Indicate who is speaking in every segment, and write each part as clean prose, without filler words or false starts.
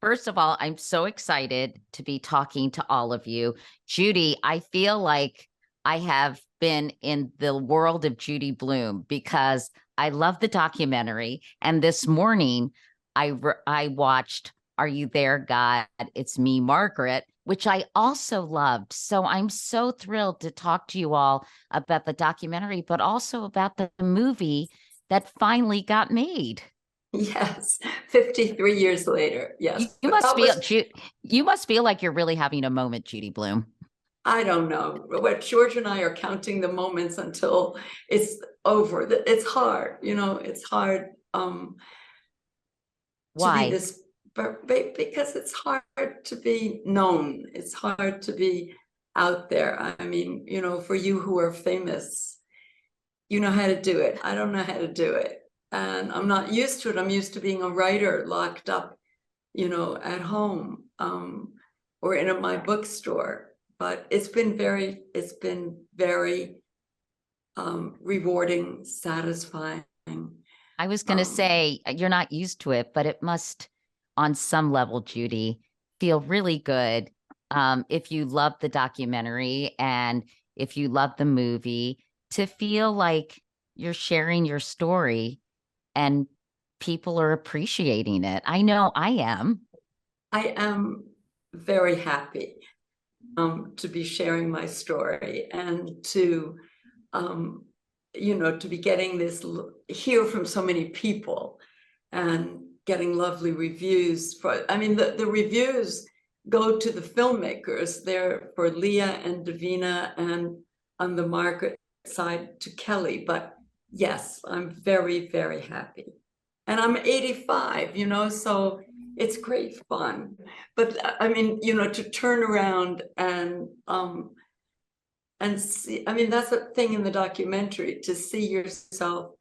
Speaker 1: First of all, I'm so excited to be talking to all of you. Judy, I feel like I have been in the world of Judy Blume because I love the documentary. And this morning, I watched Are You There, God? It's Me, Margaret, which I also loved. So I'm so thrilled to talk to you all about the documentary, but also about the movie that finally got made.
Speaker 2: Yes, 53 years later.
Speaker 1: You,
Speaker 2: Yes,
Speaker 1: you
Speaker 2: but
Speaker 1: must
Speaker 2: that
Speaker 1: feel
Speaker 2: was,
Speaker 1: you must feel like you're really having a moment, Judy Blume.
Speaker 2: I don't know. What George and I are counting the moments until it's over. It's hard, it's hard to be
Speaker 1: Why?
Speaker 2: this, but because it's hard to be known. It's hard to be out there. I mean, for you who are famous, you know how to do it. I don't know how to do it. And I'm not used to it. I'm used to being a writer locked up at home or in my bookstore. But it's been very rewarding, satisfying.
Speaker 1: I was going to
Speaker 2: Um,
Speaker 1: say you're not used to it, but it must, on some level, Judy, feel really good if you love the documentary and if you love the movie to feel like you're sharing your story and people are appreciating it. I know I am.
Speaker 2: I am very happy to be sharing my story and um, to be getting this hear from so many people and getting lovely reviews. I mean, the reviews go to the filmmakers. They're for Leah and Devina, and on the Margaret side to Kelly. But yes, I'm very, very happy. And I'm 85, so it's great fun. But I mean, to turn around and see, I mean, that's a thing in the documentary, to see yourself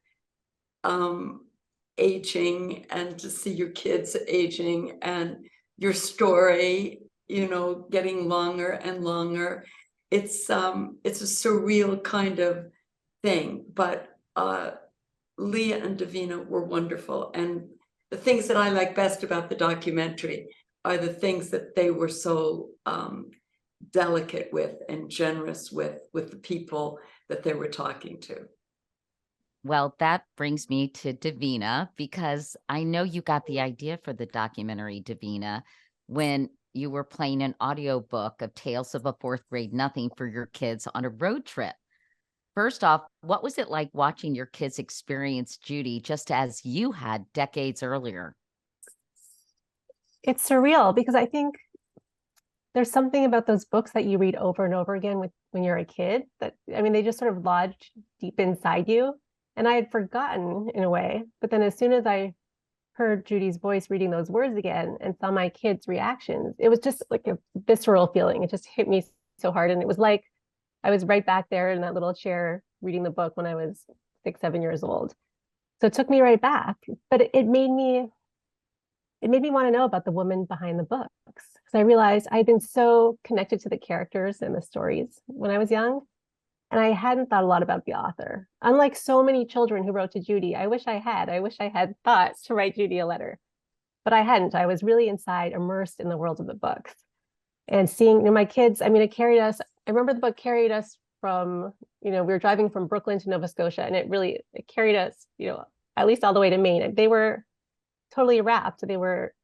Speaker 2: aging and to see your kids aging and your story, getting longer and longer. It's a surreal kind of thing, but Leah and Davina were wonderful. And the things that I like best about the documentary are the things that they were so delicate with and generous with the people that they were talking to.
Speaker 1: Well, that brings me to Davina because I know you got the idea for the documentary, Davina, when you were playing an audiobook of Tales of a Fourth Grade Nothing for your kids on a road trip. First off, what was it like watching your kids experience Judy just as you had decades earlier?
Speaker 3: It's surreal because I think there's something about those books that you read over and over again when you're a kid that, I mean, they just sort of lodge deep inside you. And I had forgotten in a way, but then as soon as I heard Judy's voice reading those words again and saw my kids' reactions, it was just like a visceral feeling. It just hit me so hard. And it was like I was right back there in that little chair reading the book when I was 6, 7 years old. So it took me right back, but it made me want to know about the woman behind the books because I realized I'd been so connected to the characters and the stories when I was young, and I hadn't thought a lot about the author. Unlike so many children who wrote to Judy, I wish I had. I wish I had thought to write Judy a letter, but I hadn't. I was really inside, immersed in the world of the books, and seeing my kids. I mean, it carried us. I remember the book carried us from. We were driving from Brooklyn to Nova Scotia, and it carried us. At least all the way to Maine. They were totally wrapped. They were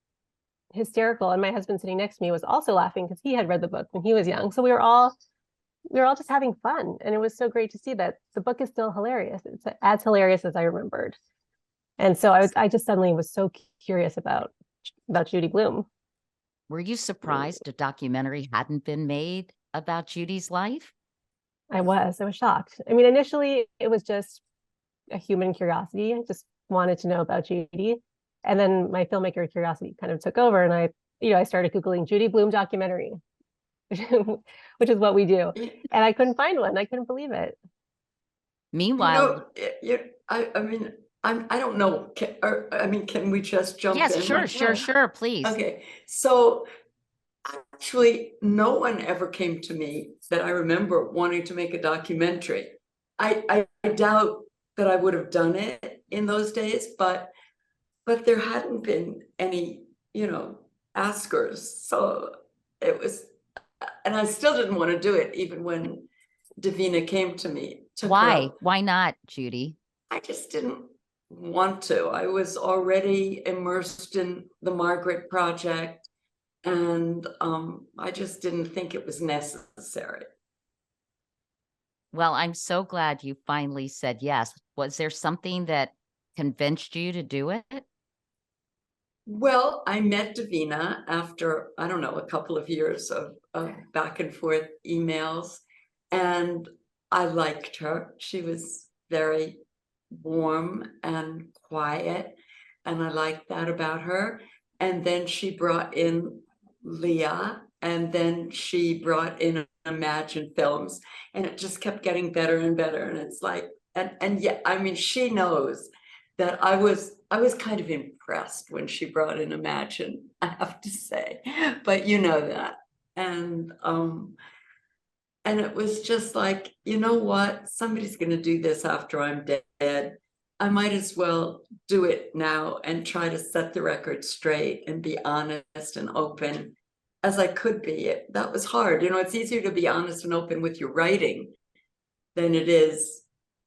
Speaker 3: hysterical. And my husband sitting next to me was also laughing because he had read the book when he was young. So we were all just having fun. And it was so great to see that the book is still hilarious. It's as hilarious as I remembered. And so I just suddenly was so curious about Judy Blume.
Speaker 1: Were you surprised a documentary hadn't been made about Judy's life?
Speaker 3: I was shocked. I mean, initially it was just a human curiosity. I just wanted to know about Judy. And then my filmmaker curiosity kind of took over, and I started Googling Judy Blume documentary, which is what we do. And I couldn't find one. I couldn't believe it.
Speaker 1: Meanwhile,
Speaker 2: I mean, I don't know. Can we just jump
Speaker 1: yes,
Speaker 2: in?
Speaker 1: sure, please.
Speaker 2: Okay, so actually, no one ever came to me that I remember wanting to make a documentary. I doubt that I would have done it in those days, but there hadn't been any, askers. So it was, and I still didn't want to do it even when Davina came to me.
Speaker 1: Why? Why not, Judy?
Speaker 2: I just didn't want to. I was already immersed in the Margaret project, and I just didn't think it was necessary.
Speaker 1: Well, I'm so glad you finally said yes. Was there something that convinced you to do it?
Speaker 2: Well, I met Devina after, I don't know, a couple of years of back and forth emails, and I liked her. She was very warm and quiet, and I liked that about her. And then she brought in Leah, and then she brought in Imagine Films, and it just kept getting better and better. And it's like, and yeah, I mean, she knows that I was kind of impressed when she brought in Imagine, I have to say, but you know that. And it was just like, you know what, somebody's going to do this after I'm dead. I might as well do it now and try to set the record straight and be honest and open as I could be. That was hard. You know, it's easier to be honest and open with your writing than it is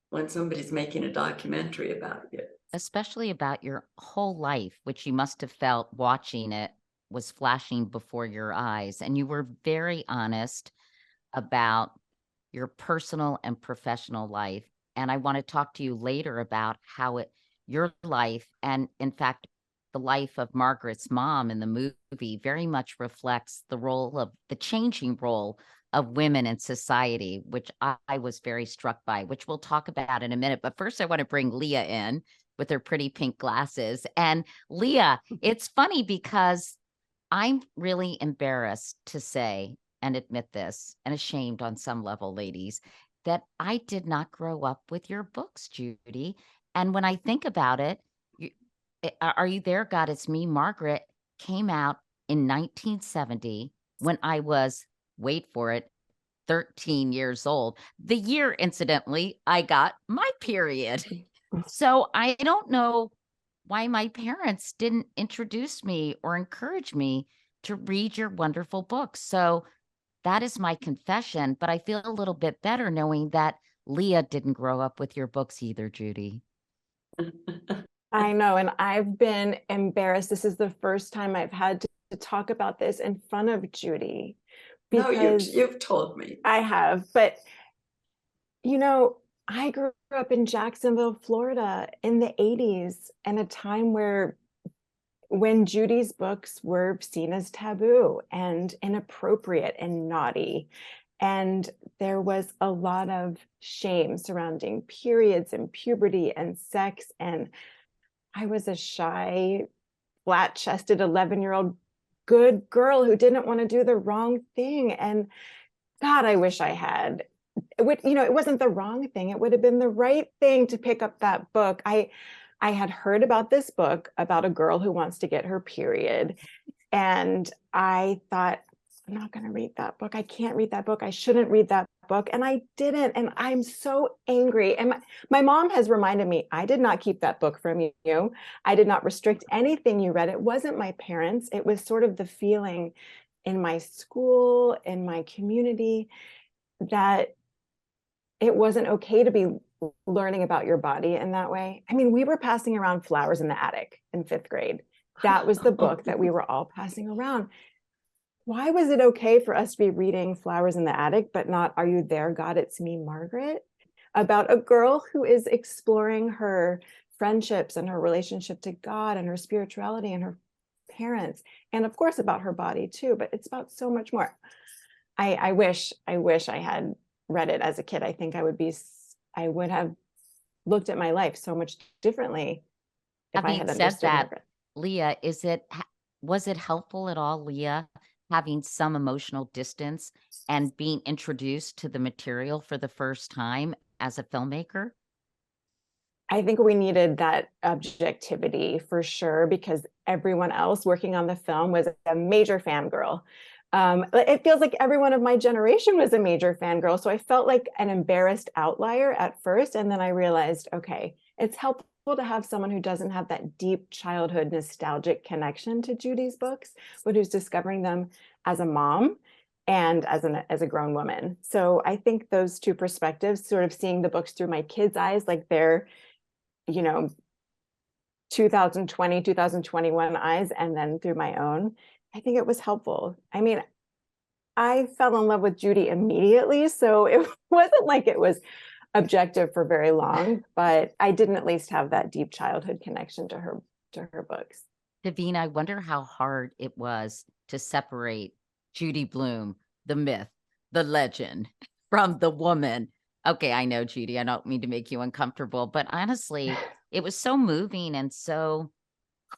Speaker 2: when somebody's making a documentary about you.
Speaker 1: Especially about your whole life, which you must have felt watching it was flashing before your eyes. And you were very honest about your personal and professional life. And I want to talk to you later about how your life, and in fact, the life of Margaret's mom in the movie very much reflects the changing role of women in society, which I was very struck by, which we'll talk about in a minute. But first, I want to bring Leah in with her pretty pink glasses. And Leah, it's funny because I'm really embarrassed to say and admit this, and ashamed on some level, ladies, that I did not grow up with your books, Judy. And when I think about it, Are You There, God? It's Me, Margaret came out in 1970 when I was, wait for it, 13 years old. The year, incidentally, I got my period. So I don't know why my parents didn't introduce me or encourage me to read your wonderful books. So that is my confession, but I feel a little bit better knowing that Leah didn't grow up with your books either, Judy.
Speaker 4: I know, and I've been embarrassed. This is the first time I've had to talk about this in front of Judy.
Speaker 2: No, you've told me.
Speaker 4: I have, but you know, I grew up in Jacksonville, Florida in the 80s, and a time when Judy's books were seen as taboo and inappropriate and naughty. And there was a lot of shame surrounding periods and puberty and sex. And I was a shy, flat-chested 11-year-old good girl who didn't want to do the wrong thing. And God, I wish I had. It wasn't the wrong thing. It would have been the right thing to pick up that book. I had heard about this book about a girl who wants to get her period. And I thought, I'm not going to read that book. I can't read that book. I shouldn't read that book. And I didn't. And I'm so angry. And my mom has reminded me, I did not keep that book from you. I did not restrict anything you read. It wasn't my parents. It was sort of the feeling in my school, in my community, that it wasn't okay to be learning about your body in that way. I mean, we were passing around Flowers in the Attic in 5th grade. That was the book that we were all passing around. Why was it okay for us to be reading Flowers in the Attic, but not Are You There, God? It's Me, Margaret? About a girl who is exploring her friendships and her relationship to God and her spirituality and her parents. And of course about her body too, but it's about so much more. I wish I had read it as a kid. I think I would have looked at my life so much differently if I had understood
Speaker 1: that,
Speaker 4: Margaret.
Speaker 1: Leah, was it helpful at all, Leah, having some emotional distance and being introduced to the material for the first time as a filmmaker?
Speaker 4: I think we needed that objectivity for sure, because everyone else working on the film was a major fangirl. It feels like everyone of my generation was a major fangirl. So I felt like an embarrassed outlier at first. And then I realized, okay, it's helpful useful to have someone who doesn't have that deep childhood nostalgic connection to Judy's books, but who's discovering them as a mom and as a grown woman. So I think those two perspectives, sort of seeing the books through my kids' eyes, like they're, 2020, 2021 eyes, and then through my own, I think it was helpful. I mean, I fell in love with Judy immediately, so it wasn't like it was objective for very long, but I didn't at least have that deep childhood connection to her books.
Speaker 1: Davina, I wonder how hard it was to separate Judy Blume, the myth, the legend, from the woman. Okay, I know, Judy, I don't mean to make you uncomfortable, but honestly, it was so moving and so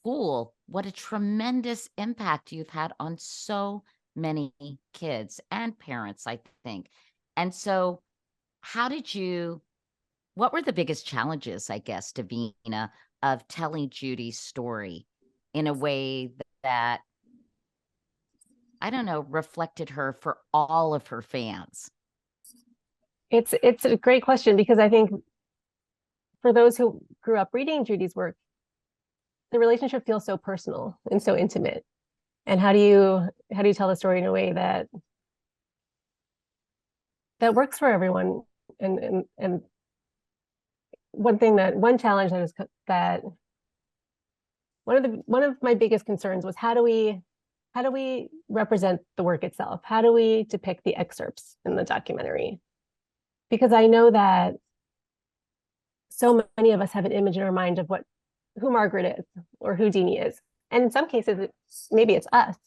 Speaker 1: cool. What a tremendous impact you've had on so many kids and parents, I think. And so what were the biggest challenges, I guess, Davina, of telling Judy's story in a way that, I don't know, reflected her for all of her fans?
Speaker 3: It's a great question, because I think for those who grew up reading Judy's work, the relationship feels so personal and so intimate. And how do you tell the story in a way that works for everyone? And one challenge that one of my biggest concerns was, how do we represent the work itself? How do we depict the excerpts in the documentary? Because I know that so many of us have an image in our mind of who Margaret is or who Deanie is. And in some cases, maybe it's us,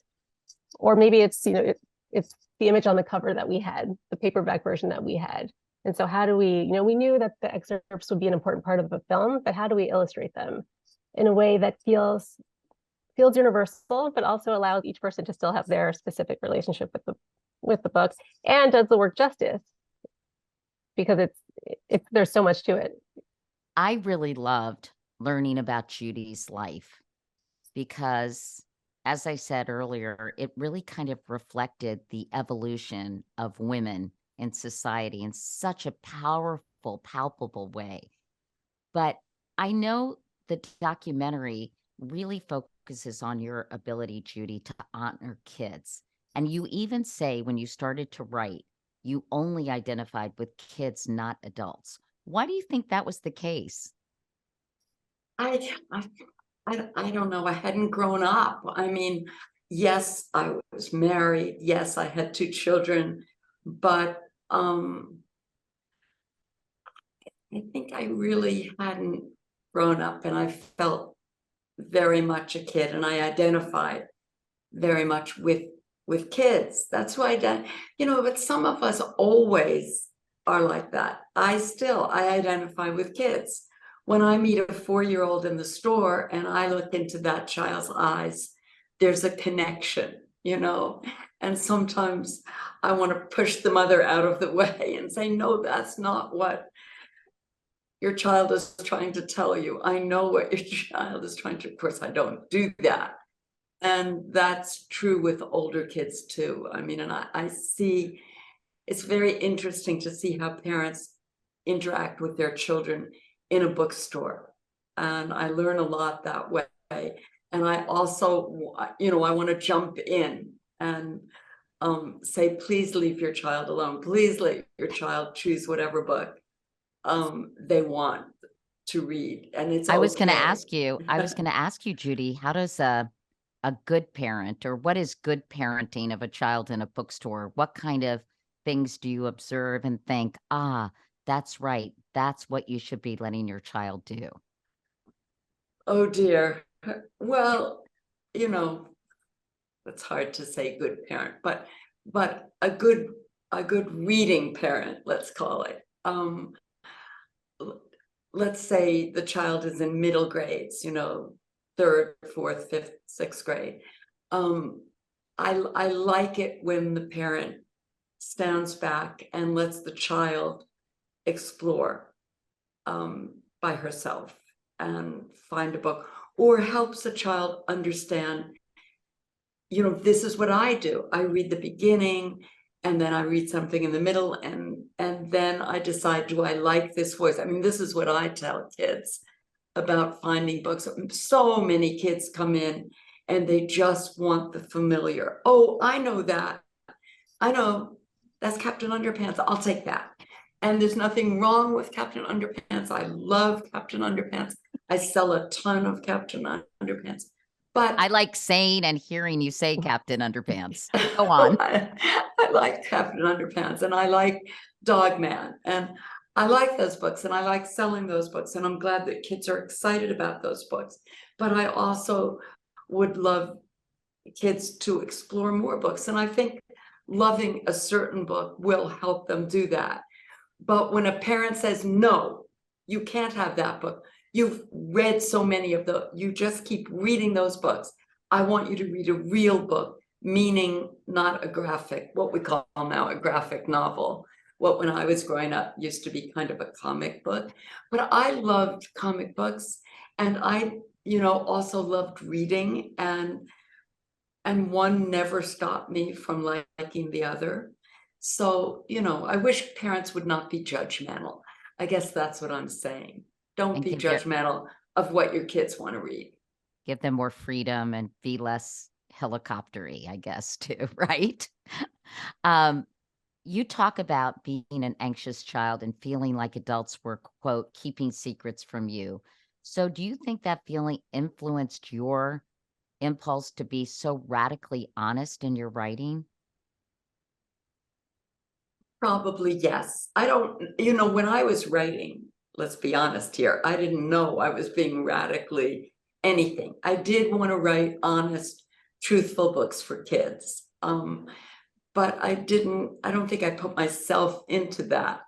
Speaker 3: or maybe it's, it's the image on the cover that we had, the paperback version that we had. And so how do we, we knew that the excerpts would be an important part of the film, but how do we illustrate them in a way that feels universal, but also allows each person to still have their specific relationship with the book, and does the work justice, because there's so much to it.
Speaker 1: I really loved learning about Judy's life because, as I said earlier, it really kind of reflected the evolution of women in society in such a powerful, palpable way. But I know the documentary really focuses on your ability, Judy, to honor kids. And you even say when you started to write, you only identified with kids, not adults. Why do you think that was the case?
Speaker 2: I don't know. I hadn't grown up. I mean, yes, I was married. Yes, I had 2 children, but I think I really hadn't grown up, and I felt very much a kid, and I identified very much with kids. That's who I did, but some of us always are like that. I identify with kids. When I meet a 4-year-old in the store and I look into that child's eyes, there's a connection, and sometimes I want to push the mother out of the way and say, no, that's not what your child is trying to tell you. I know what your child is trying to, of course, I don't do that. And that's true with older kids too. I mean, and I see, it's very interesting to see how parents interact with their children in a bookstore. And I learn a lot that way. And I also, I want to jump in and say, please leave your child alone. Please let your child choose whatever book they want to read. And it's
Speaker 1: I was
Speaker 2: okay.
Speaker 1: going to ask you, Judy, how does a good parent, or what is good parenting of a child in a bookstore? What kind of things do you observe and think, that's right, that's what you should be letting your child do?
Speaker 2: Oh dear. Well, it's hard to say good parent, but a good reading parent, let's call it. Let's say the child is in middle grades, 3rd, 4th, 5th, 6th grade. I like it when the parent stands back and lets the child explore by herself and find a book, or helps the child understand, this is what I do. I read the beginning, and then I read something in the middle, and then I decide, do I like this voice? I mean, this is what I tell kids. about finding books. So many kids come in and they just want the familiar. Oh, I know that. I know that's Captain Underpants. I'll take that. And there's nothing wrong with Captain Underpants. I love Captain Underpants. I sell a ton of Captain Underpants. But
Speaker 1: I like saying and hearing you say Captain Underpants. Go on.
Speaker 2: I like Captain Underpants and I like Dog Man. And I like those books and I like selling those books. And I'm glad that kids are excited about those books. But I also would love kids to explore more books. And I think loving a certain book will help them do that. But when a parent says, no, you can't have that book. You've read so many of those, you just keep reading those books. I want you to read a real book, meaning not a graphic, what we call now a graphic novel. What when I was growing up used to be kind of a comic book. But I loved comic books and I, also loved reading and one never stopped me from liking the other. So, I wish parents would not be judgmental. I guess that's what I'm saying. Don't be judgmental of what your kids want to read.
Speaker 1: Give them more freedom and be less helicoptery, I guess, too, right? You talk about being an anxious child and feeling like adults were, quote, keeping secrets from you. So do you think that feeling influenced your impulse to be so radically honest in your writing?
Speaker 2: Probably, yes. I don't, when I was writing, let's be honest here, I didn't know I was being radically anything. I did want to write honest, truthful books for kids. But I don't think I put myself into that,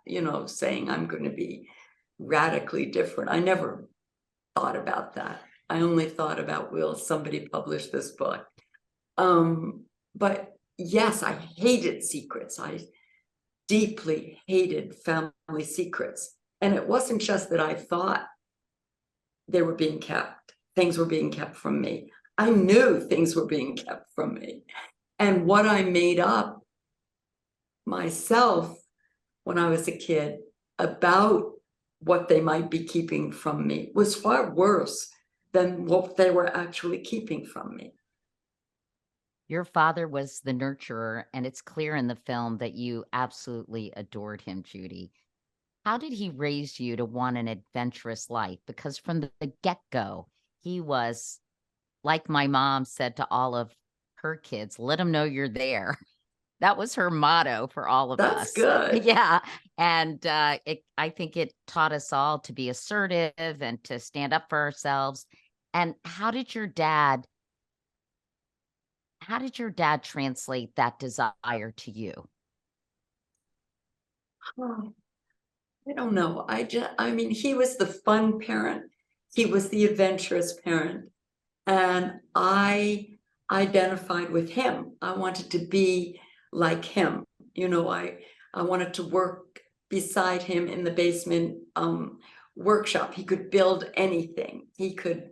Speaker 2: saying I'm going to be radically different. I never thought about that. I only thought about, will somebody publish this book? But yes, I hated secrets. I deeply hated family secrets. And it wasn't just that I thought they were being kept, things were being kept from me. I knew things were being kept from me. And what I made up myself when I was a kid about what they might be keeping from me was far worse than what they were actually keeping from me.
Speaker 1: Your father was the nurturer, and it's clear in the film that you absolutely adored him, Judy. How did he raise you to want an adventurous life? Because from the get-go, he was, like my mom said to all of her kids, let them know you're there. That was her motto for all of
Speaker 2: That's
Speaker 1: us.
Speaker 2: good.
Speaker 1: Yeah. And I think it taught us all to be assertive and to stand up for ourselves. And how did your dad translate that desire to you?
Speaker 2: Oh, I don't know. I mean, he was the fun parent. He was the adventurous parent. And I identified with him. I wanted to be like him. I wanted to work beside him in the basement workshop. He could build anything. He could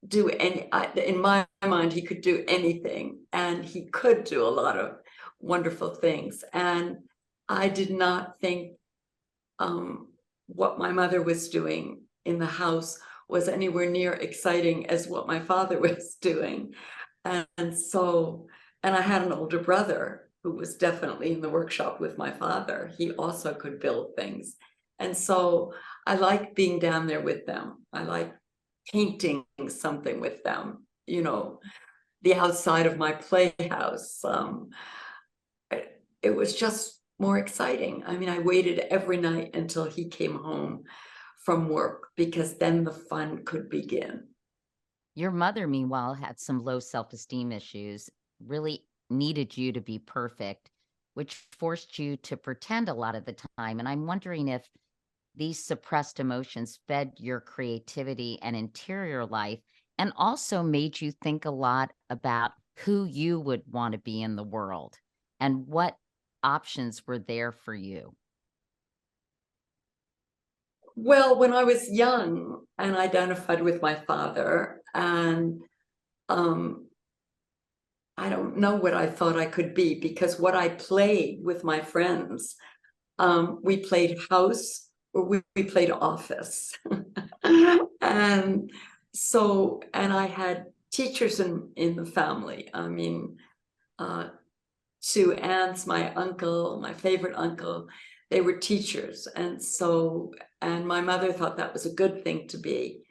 Speaker 2: do in my mind, he could do anything, and he could do a lot of wonderful things. And I did not think what my mother was doing in the house was anywhere near exciting as what my father was doing. And I had an older brother who was definitely in the workshop with my father. He also could build things. And so I like being down there with them. I like painting something with them, the outside of my playhouse. It was just more exciting. I mean, I waited every night until he came home from work because then the fun could begin.
Speaker 1: Your mother, meanwhile, had some low self-esteem issues, really needed you to be perfect, which forced you to pretend a lot of the time. And I'm wondering if these suppressed emotions fed your creativity and interior life and also made you think a lot about who you would want to be in the world and what options were there for you.
Speaker 2: Well, when I was young and identified with my father, and I don't know what I thought I could be, because what I played with my friends, we played house or we played office. And so, and I had teachers in the family. I mean, two aunts, my uncle, my favorite uncle, they were teachers. And so, and my mother thought that was a good thing to be.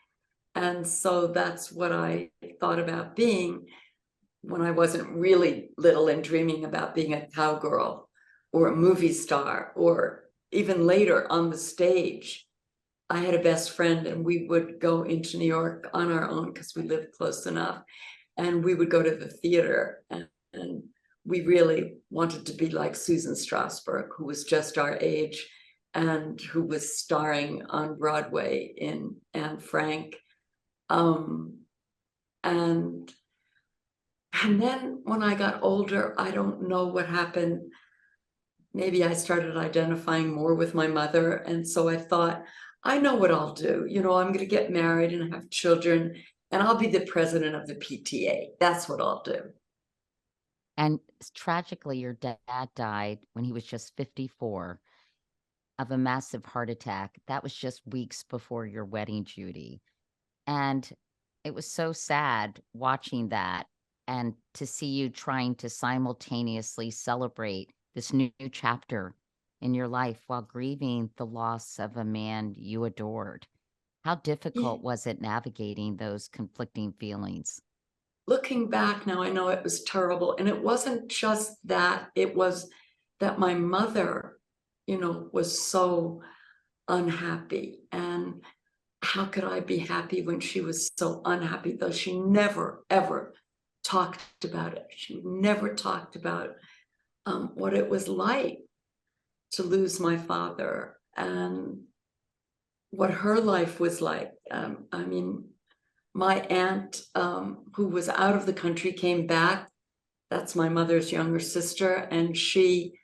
Speaker 2: And so that's what I thought about being when I wasn't really little and dreaming about being a cowgirl or a movie star, or even later on the stage. I had a best friend and we would go into New York on our own because we lived close enough. And we would go to the theater, and we really wanted to be like Susan Strasberg, who was just our age and who was starring on Broadway in Anne Frank. And then when I got older, I don't know what happened. Maybe I started identifying more with my mother. And so I thought, I know what I'll do. You know, I'm going to get married and have children, and I'll be the president of the PTA. That's what I'll do.
Speaker 1: And tragically, your dad died when he was just 54 of a massive heart attack. That was just weeks before your wedding, Judy. And it was so sad watching that, and to see you trying to simultaneously celebrate this new chapter in your life while grieving the loss of a man you adored. How difficult was it navigating those conflicting feelings?
Speaker 2: Looking back now, I know it was terrible. And it wasn't just that, it was that my mother, you know, was so unhappy. And how could I be happy when she was so unhappy, though she never, ever talked about it. She never talked about what it was like to lose my father and what her life was like. I mean, my aunt, who was out of the country, came back. That's my mother's younger sister. And she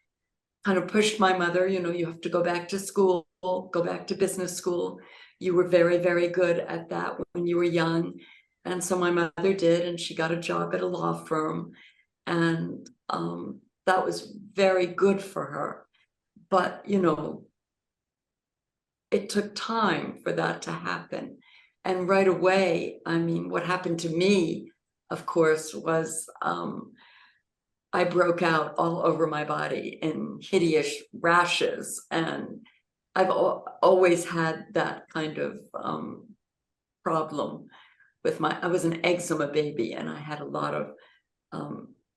Speaker 2: kind of pushed my mother, you know, you have to go back to school, go back to business school. You were very, very good at that when you were young. And so my mother did, and she got a job at a law firm. And that was very good for her. But, you know, it took time for that to happen. And right away, I mean, what happened to me, of course, was I broke out all over my body in hideous rashes. And I've always had that kind of problem with I was an eczema baby, and I had a lot of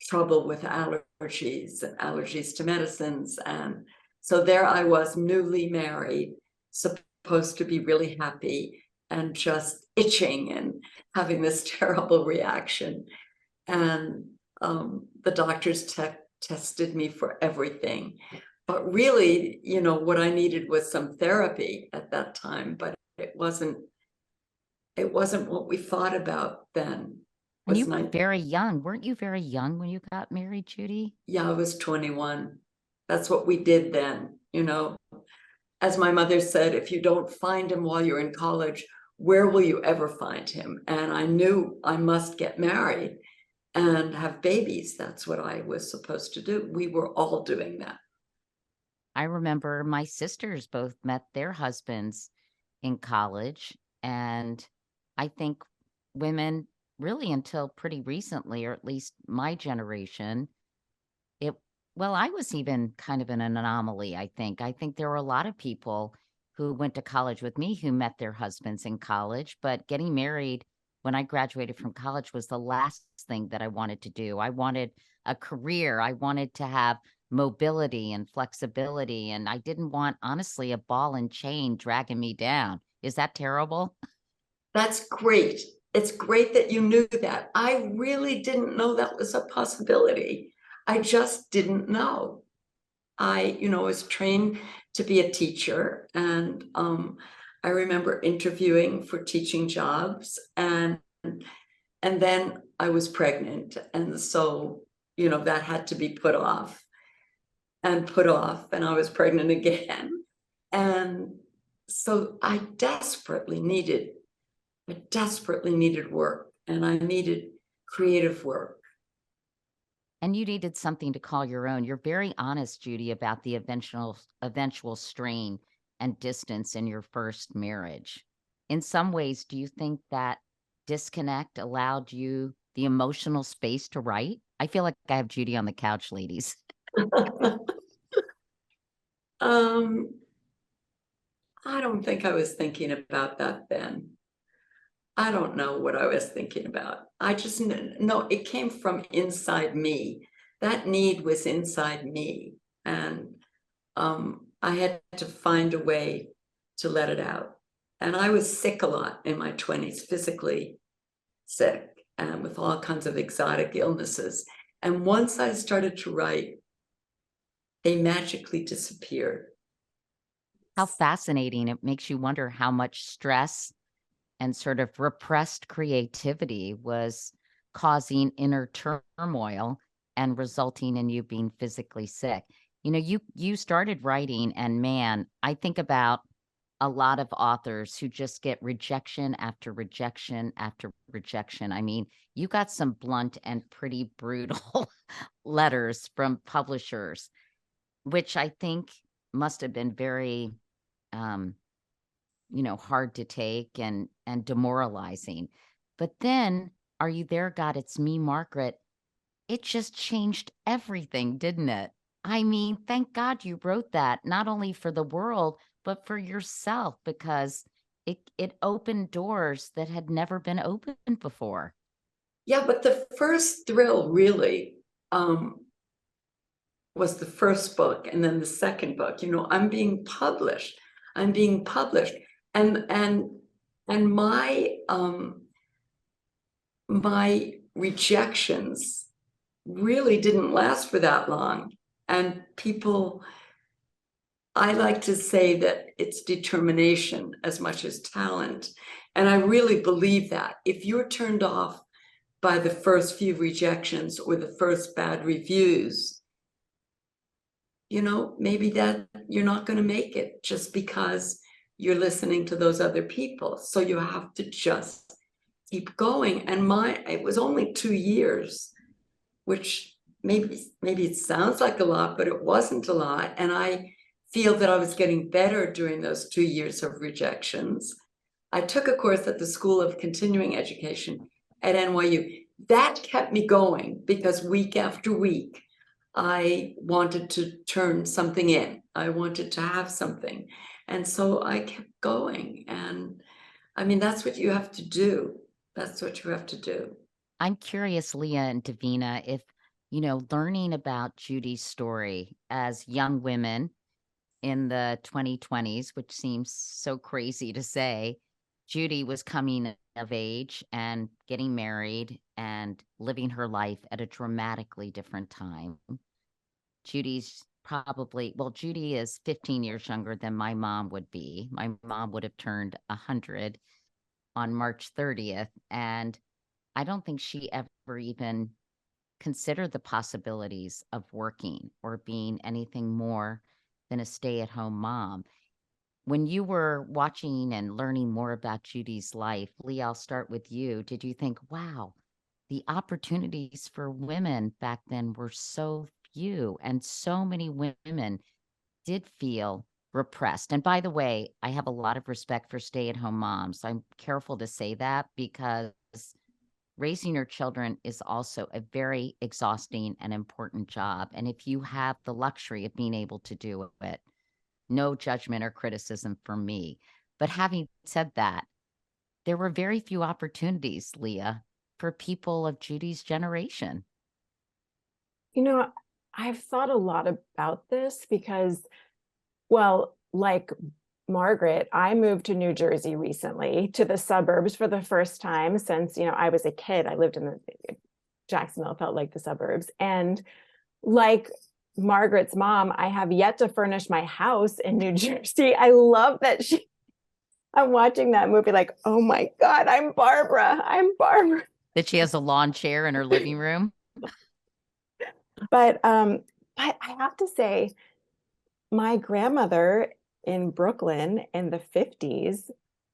Speaker 2: trouble with allergies and allergies to medicines. And so there I was, newly married, supposed to be really happy, and just itching and having this terrible reaction. And the doctors tested me for everything. But really, you know, what I needed was some therapy at that time, but it wasn't what we thought about then.
Speaker 1: And you were very young. Weren't you very young when you got married, Judy?
Speaker 2: Yeah, I was 21. That's what we did then, you know. As my mother said, if you don't find him while you're in college, where will you ever find him? And I knew I must get married and have babies. That's what I was supposed to do. We were all doing that.
Speaker 1: I remember my sisters both met their husbands in college. And I think women really until pretty recently, or at least my generation, well, I was even kind of an anomaly, I think. I think there were a lot of people who went to college with me who met their husbands in college, but getting married when I graduated from college was the last thing that I wanted to do. I wanted a career. I wanted to have mobility and flexibility, and I didn't want, honestly, a ball and chain dragging me down. Is that terrible?
Speaker 2: That's great. It's great that you knew that. I really didn't know that was a possibility. I just didn't know. I, you know, was trained to be a teacher, and I remember interviewing for teaching jobs, and then I was pregnant, and so, you know, that had to be put off, and I was pregnant again, and so I desperately needed work, and I needed creative work.
Speaker 1: And you needed something to call your own. You're very honest, Judy, about the eventual strain and distance in your first marriage. in some ways, do you think that disconnect allowed you the emotional space to write? I feel like I have Judy on the couch, ladies.
Speaker 2: I don't think I was thinking about that then. I don't know what I was thinking about. I just know it came from inside me. That need was inside me. And I had to find a way to let it out. And I was sick a lot in my 20s, physically sick and with all kinds of exotic illnesses. And once I started to write, they magically disappeared.
Speaker 1: How fascinating. It makes you wonder how much stress and sort of repressed creativity was causing inner turmoil and resulting in you being physically sick. You know, you started writing, and man, I think about a lot of authors who just get rejection after rejection after rejection. I mean, you got some blunt and pretty brutal letters from publishers, which I think must have been very hard to take and demoralizing. But then, Are You There, God? It's Me, Margaret. It just changed everything, didn't it? I mean, thank God you wrote that, not only for the world, but for yourself, because it opened doors that had never been opened before.
Speaker 2: Yeah, but the first thrill really was the first book, and then the second book. You know, I'm being published. And my rejections really didn't last for that long. And people, I like to say that it's determination as much as talent. And I really believe that if you're turned off by the first few rejections or the first bad reviews, you know, maybe that you're not going to make it just because you're listening to those other people. So you have to just keep going. And it was only 2 years, which maybe it sounds like a lot, but it wasn't a lot. And I feel that I was getting better during those 2 years of rejections. I took a course at the School of Continuing Education at NYU. That kept me going because week after week, I wanted to turn something in. I wanted to have something. And so I kept going. And I mean, that's what you have to do. That's what you have to do.
Speaker 1: I'm curious, Leah and Davina, if, learning about Judy's story as young women in the 2020s, which seems so crazy to say, Judy was coming of age and getting married and living her life at a dramatically different time. Judy is 15 years younger than my mom would be. My mom would have turned 100 on March 30th. And I don't think she ever even considered the possibilities of working or being anything more than a stay-at-home mom. When you were watching and learning more about Judy's life, Leah, I'll start with you. Did you think, wow, the opportunities for women back then were so few, and so many women did feel repressed? And by the way, I have a lot of respect for stay-at-home moms. I'm careful to say that because raising your children is also a very exhausting and important job. And if you have the luxury of being able to do it, no judgment or criticism from me. But having said that, there were very few opportunities, Leah, for people of Judy's generation.
Speaker 4: You know, I've thought a lot about this because, well, like Margaret, I moved to New Jersey recently, to the suburbs for the first time since, I was a kid. I lived in Jacksonville, felt like the suburbs. And like Margaret's mom, I have yet to furnish my house in New Jersey. I love that I'm watching that movie like, oh my God, I'm Barbara.
Speaker 1: That she has a lawn chair in her living room.
Speaker 4: But I have to say, my grandmother in Brooklyn in the 50s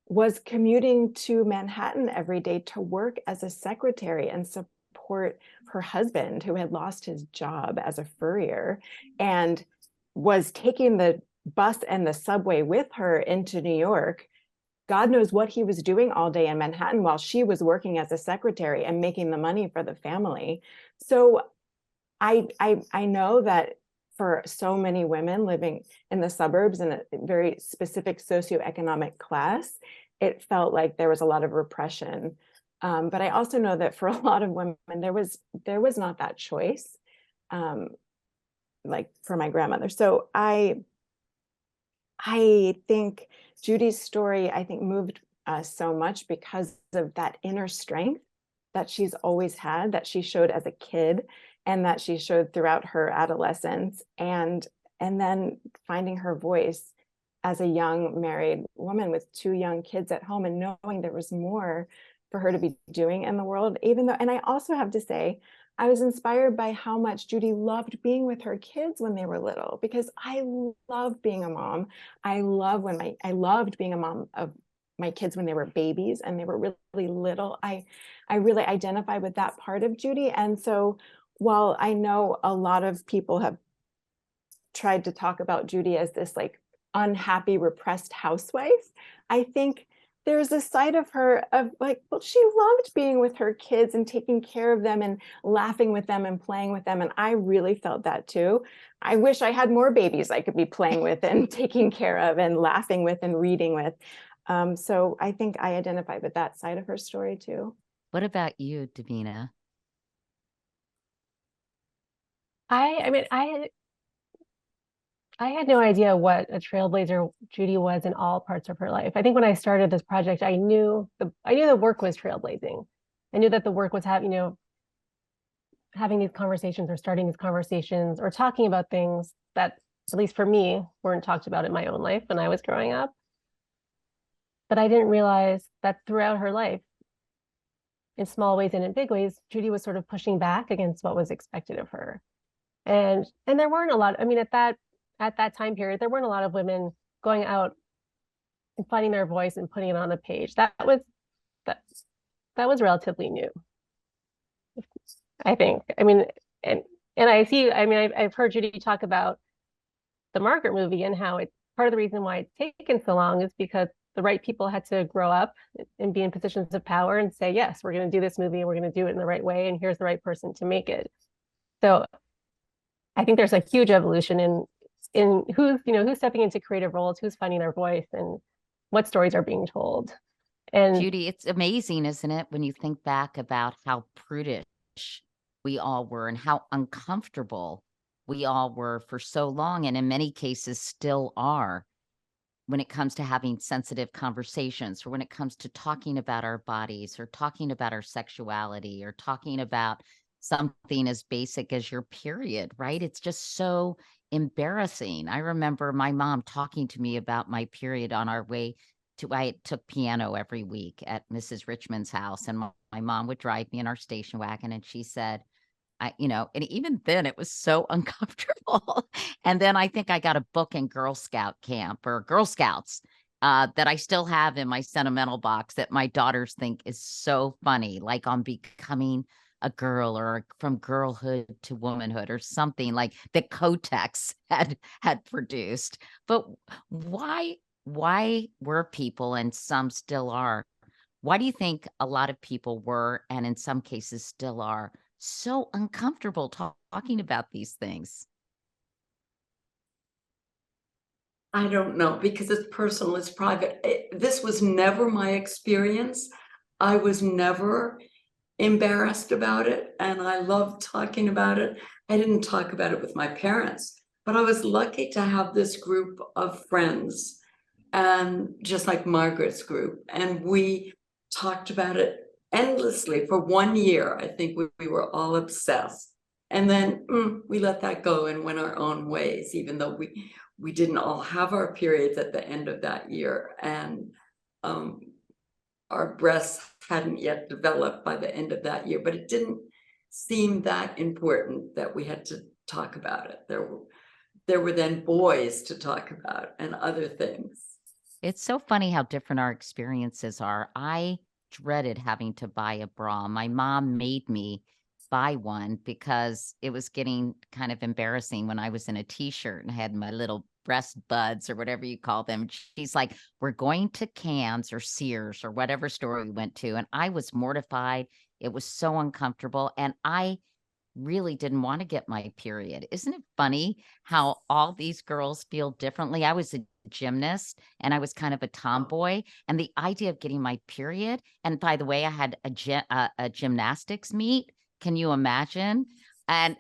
Speaker 4: was commuting to Manhattan every day to work as a secretary and support her husband, who had lost his job as a furrier, and was taking the bus and the subway with her into New York God knows what he was doing all day in Manhattan while she was working as a secretary and making the money for the family. So I know that for so many women living in the suburbs in a very specific socioeconomic class, it felt like there was a lot of repression. But I also know that for a lot of women, there was not that choice, like for my grandmother. So I think Judy's story, I think, moved us so much because of that inner strength that she's always had, that she showed as a kid, and that she showed throughout her adolescence, and then finding her voice as a young married woman with 2 young kids at home, and knowing there was more for her to be doing in the world, even though, and I also have to say, I was inspired by how much Judy loved being with her kids when they were little, because I love being a mom. I loved being a mom of my kids when they were babies and they were really little. I really identify with that part of Judy. And so while I know a lot of people have tried to talk about Judy as this like unhappy, repressed housewife, I think there's a side of her of like, well, she loved being with her kids and taking care of them and laughing with them and playing with them. And I really felt that too. I wish I had more babies I could be playing with and taking care of and laughing with and reading with. So I think I identify with that side of her story too.
Speaker 1: What about you, Davina?
Speaker 3: I had no idea what a trailblazer Judy was in all parts of her life. I think when I started this project, I knew the work was trailblazing. I knew that the work was having these conversations or starting these conversations or talking about things that, at least for me, weren't talked about in my own life when I was growing up. But I didn't realize that throughout her life, in small ways and in big ways, Judy was sort of pushing back against what was expected of her. And there weren't a lot, I mean, at that time period, there weren't a lot of women going out and finding their voice and putting it on the page. That was relatively new, I think. I mean, and I've heard Judy talk about the Margaret movie and how it's part of the reason why it's taken so long is because the right people had to grow up and be in positions of power and say, yes, we're going to do this movie and we're going to do it in the right way. And here's the right person to make it. So I think there's a huge evolution in who's stepping into creative roles, who's finding their voice, and what stories are being told. And
Speaker 1: Judy, it's amazing, isn't it, when you think back about how prudish we all were and how uncomfortable we all were for so long, and in many cases still are, when it comes to having sensitive conversations, or when it comes to talking about our bodies, or talking about our sexuality, or talking about something as basic as your period, right? It's just so embarrassing. I remember my mom talking to me about my period on our way to, I took piano every week at Mrs. Richmond's house, and my mom would drive me in our station wagon, and she said, and even then it was so uncomfortable. And then I think I got a book in Girl Scout camp or Girl Scouts that I still have in my sentimental box that my daughters think is so funny, like on becoming a girl or from girlhood to womanhood or something like that Kotex had produced. But why were people, and some still are, why do you think a lot of people were, and in some cases still are, so uncomfortable talking about these things?
Speaker 2: I don't know, because it's personal, it's private. This was never my experience. I was never embarrassed about it, and I loved talking about it. I didn't talk about it with my parents, but I was lucky to have this group of friends, and just like Margaret's group, and we talked about it endlessly for 1 year. I think we were all obsessed, and then we let that go and went our own ways, even though we didn't all have our periods at the end of that year, and our breasts hadn't yet developed by the end of that year, but it didn't seem that important that we had to talk about it. There were then boys to talk about and other things.
Speaker 1: It's so funny how different our experiences are. I dreaded having to buy a bra. My mom made me buy one because it was getting kind of embarrassing when I was in a t-shirt and I had my little breast buds or whatever you call them. She's like, we're going to Cannes or Sears or whatever store we went to. And I was mortified. It was so uncomfortable. And I really didn't want to get my period. Isn't it funny how all these girls feel differently? I was a gymnast and I was kind of a tomboy, and the idea of getting my period. And by the way, I had a gymnastics meet. Can you imagine? And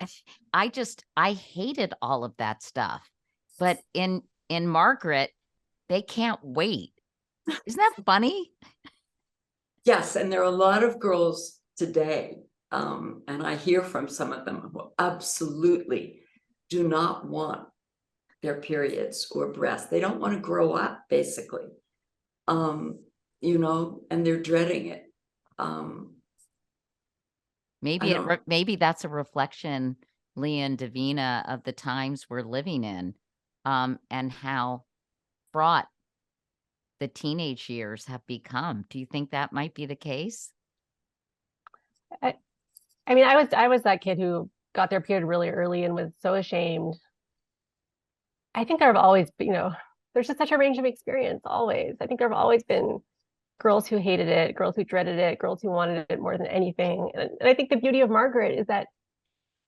Speaker 1: I hated all of that stuff. But in Margaret, they can't wait. Isn't that funny?
Speaker 2: Yes, and there are a lot of girls today, and I hear from some of them who absolutely do not want their periods or breasts. They don't want to grow up, basically, you know, and they're dreading it.
Speaker 1: Maybe that's a reflection, Leah and Davina, of the times we're living in, and how fraught the teenage years have become. Do you think that might be the case?
Speaker 3: I mean, I was that kid who got their period really early and was so ashamed. I think there have always been, you know, there's just such a range of experience always. I think there have always been girls who hated it, girls who dreaded it, girls who wanted it more than anything. And I think the beauty of Margaret is that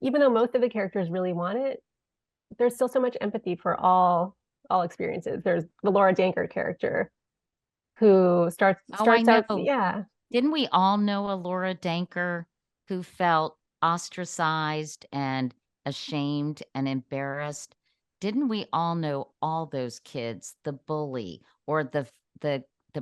Speaker 3: even though most of the characters really want it, there's still so much empathy for all experiences. There's the Laura Dankert character who starts out, yeah.
Speaker 1: Didn't we all know a Laura Dankert who felt ostracized and ashamed and embarrassed? Didn't we all know all those kids, the bully or the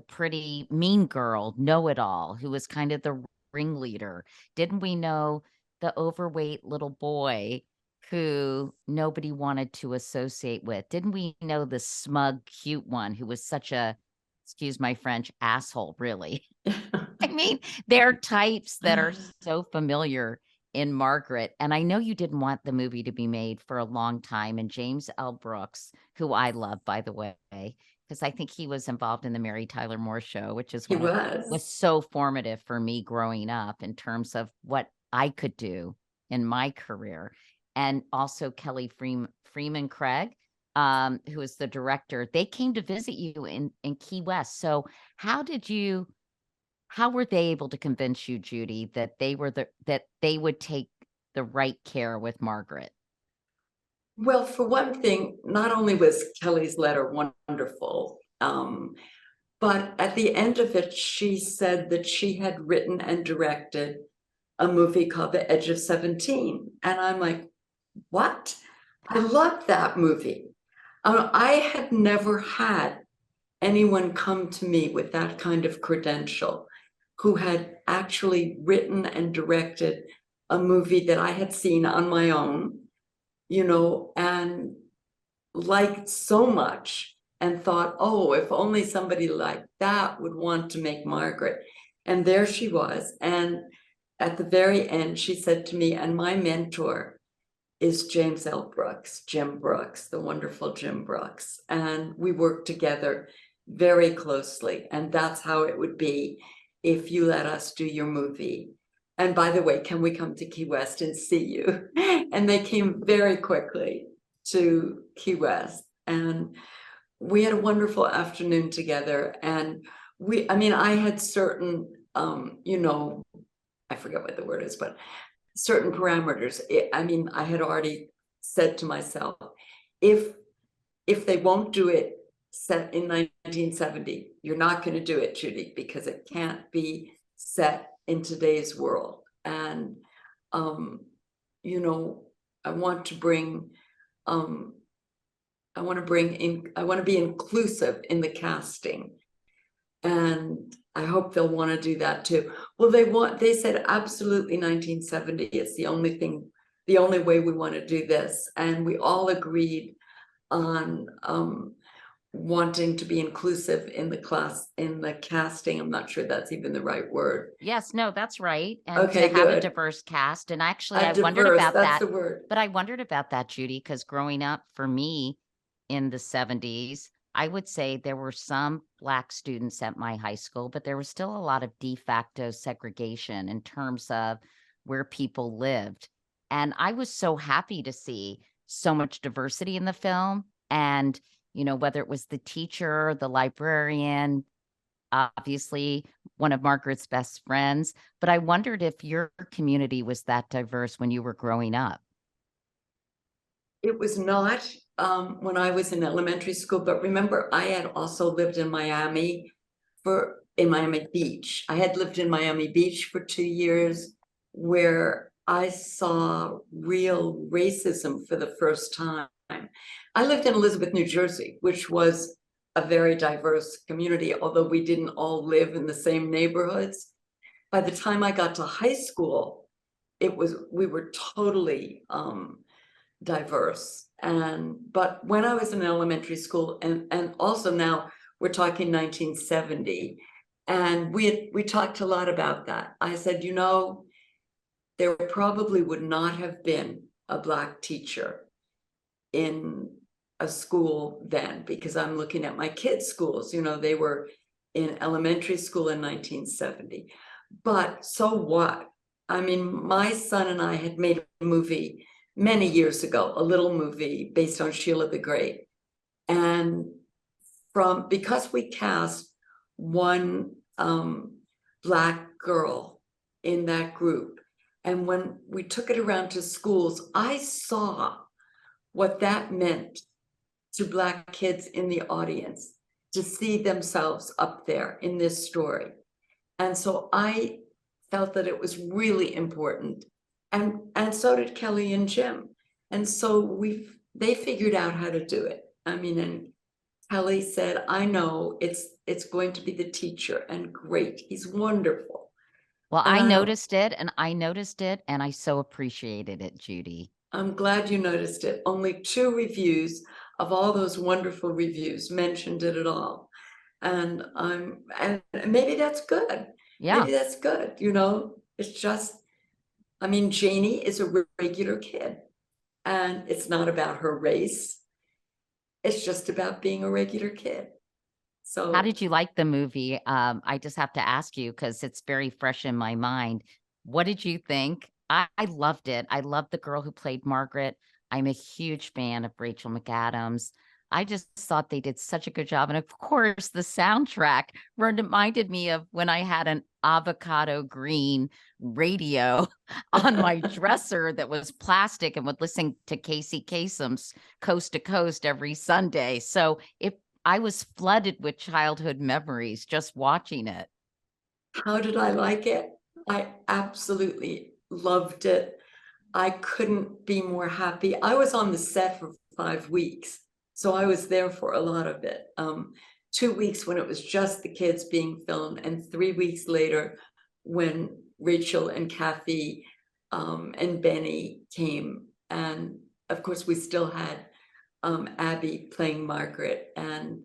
Speaker 1: pretty mean girl, know-it-all, who was kind of the ringleader? Didn't we know the overweight little boy who nobody wanted to associate with? Didn't we know the smug, cute one who was such a, excuse my French, asshole, really? I mean, there are types that are so familiar in Margaret. And I know you didn't want the movie to be made for a long time. And James L. Brooks, who I love, by the way, because I think he was involved in the Mary Tyler Moore Show, which is was so formative for me growing up in terms of what I could do in my career. And also Kelly Freeman Craig, who is the director. They came to visit you in Key West. So how were they able to convince you, Judy, that they would take the right care with Margaret?
Speaker 2: Well, for one thing, not only was Kelly's letter wonderful, but at the end of it, she said that she had written and directed a movie called The Edge of 17. And I'm like, what? I love that movie. I had never had anyone come to me with that kind of credential, who had actually written and directed a movie that I had seen on my own, you know, and liked so much, and thought, oh, if only somebody like that would want to make Margaret. And there she was. And at the very end, she said to me, and my mentor is James L. Brooks, Jim Brooks, the wonderful Jim Brooks. And we worked together very closely. And that's how it would be if you let us do your movie. And by the way, can we come to Key West and see you? And they came very quickly to Key West. And we had a wonderful afternoon together. And I had certain, you know, I forget what the word is, but certain parameters. I had already said to myself, if they won't do it set in 1970, you're not going to do it, Judy, because it can't be set in today's world. And you know, I want to be inclusive in the casting, and I hope they'll want to do that too. Well, they said absolutely 1970 is the only way we want to do this. And we all agreed on wanting to be inclusive in the casting. I'm not sure that's even the right word.
Speaker 1: Yes, no, that's right. And
Speaker 2: okay,
Speaker 1: to have a diverse cast. And actually, I wondered about that.
Speaker 2: The word.
Speaker 1: But I wondered about that, Judy, because growing up for me in the 70s, I would say there were some Black students at my high school, but there was still a lot of de facto segregation in terms of where people lived. And I was so happy to see so much diversity in the film. And, you know, whether it was the teacher, the librarian, obviously one of Margaret's best friends, but I wondered if your community was that diverse when you were growing up.
Speaker 2: It was not when I was in elementary school, but remember, I had also lived in Miami in Miami Beach. I had lived in Miami Beach for 2 years, where I saw real racism for the first time. I lived in Elizabeth, New Jersey, which was a very diverse community, although we didn't all live in the same neighborhoods. By the time I got to high school, we were totally diverse. But when I was in elementary school, and also now we're talking 1970, and we talked a lot about that. I said, you know, there probably would not have been a Black teacher in a school then, because I'm looking at my kids' schools, you know, they were in elementary school in 1970. But so what? I mean, my son and I had made a movie many years ago, a little movie based on Sheila the Great. And because we cast one Black girl in that group, and when we took it around to schools, I saw what that meant to Black kids in the audience to see themselves up there in this story. And so I felt that it was really important. And so did Kelly and Jim. And so they figured out how to do it. I mean, and Kelly said, I know it's going to be the teacher, and great, he's wonderful.
Speaker 1: Well, I noticed it and I so appreciated it, Judy.
Speaker 2: I'm glad you noticed it. Only 2 reviews of all those wonderful reviews mentioned it at all. And maybe that's good.
Speaker 1: Yeah.
Speaker 2: Maybe that's good. You know, it's just, I mean, Janie is a regular kid, and it's not about her race. It's just about being a regular kid. So
Speaker 1: how did you like the movie? I just have to ask you because it's very fresh in my mind. What did you think? I loved it. I loved the girl who played Margaret. I'm a huge fan of Rachel McAdams. I just thought they did such a good job. And of course, the soundtrack reminded me of when I had an avocado green radio on my dresser that was plastic and would listen to Casey Kasem's Coast to Coast every Sunday. So I was flooded with childhood memories just watching it.
Speaker 2: How did I like it? I absolutely loved it. I couldn't be more happy. I was on the set for 5 weeks, so I was there for a lot of it. 2 weeks when it was just the kids being filmed, and 3 weeks later when Rachel and Kathy and Benny came. And of course, we still had Abby playing Margaret and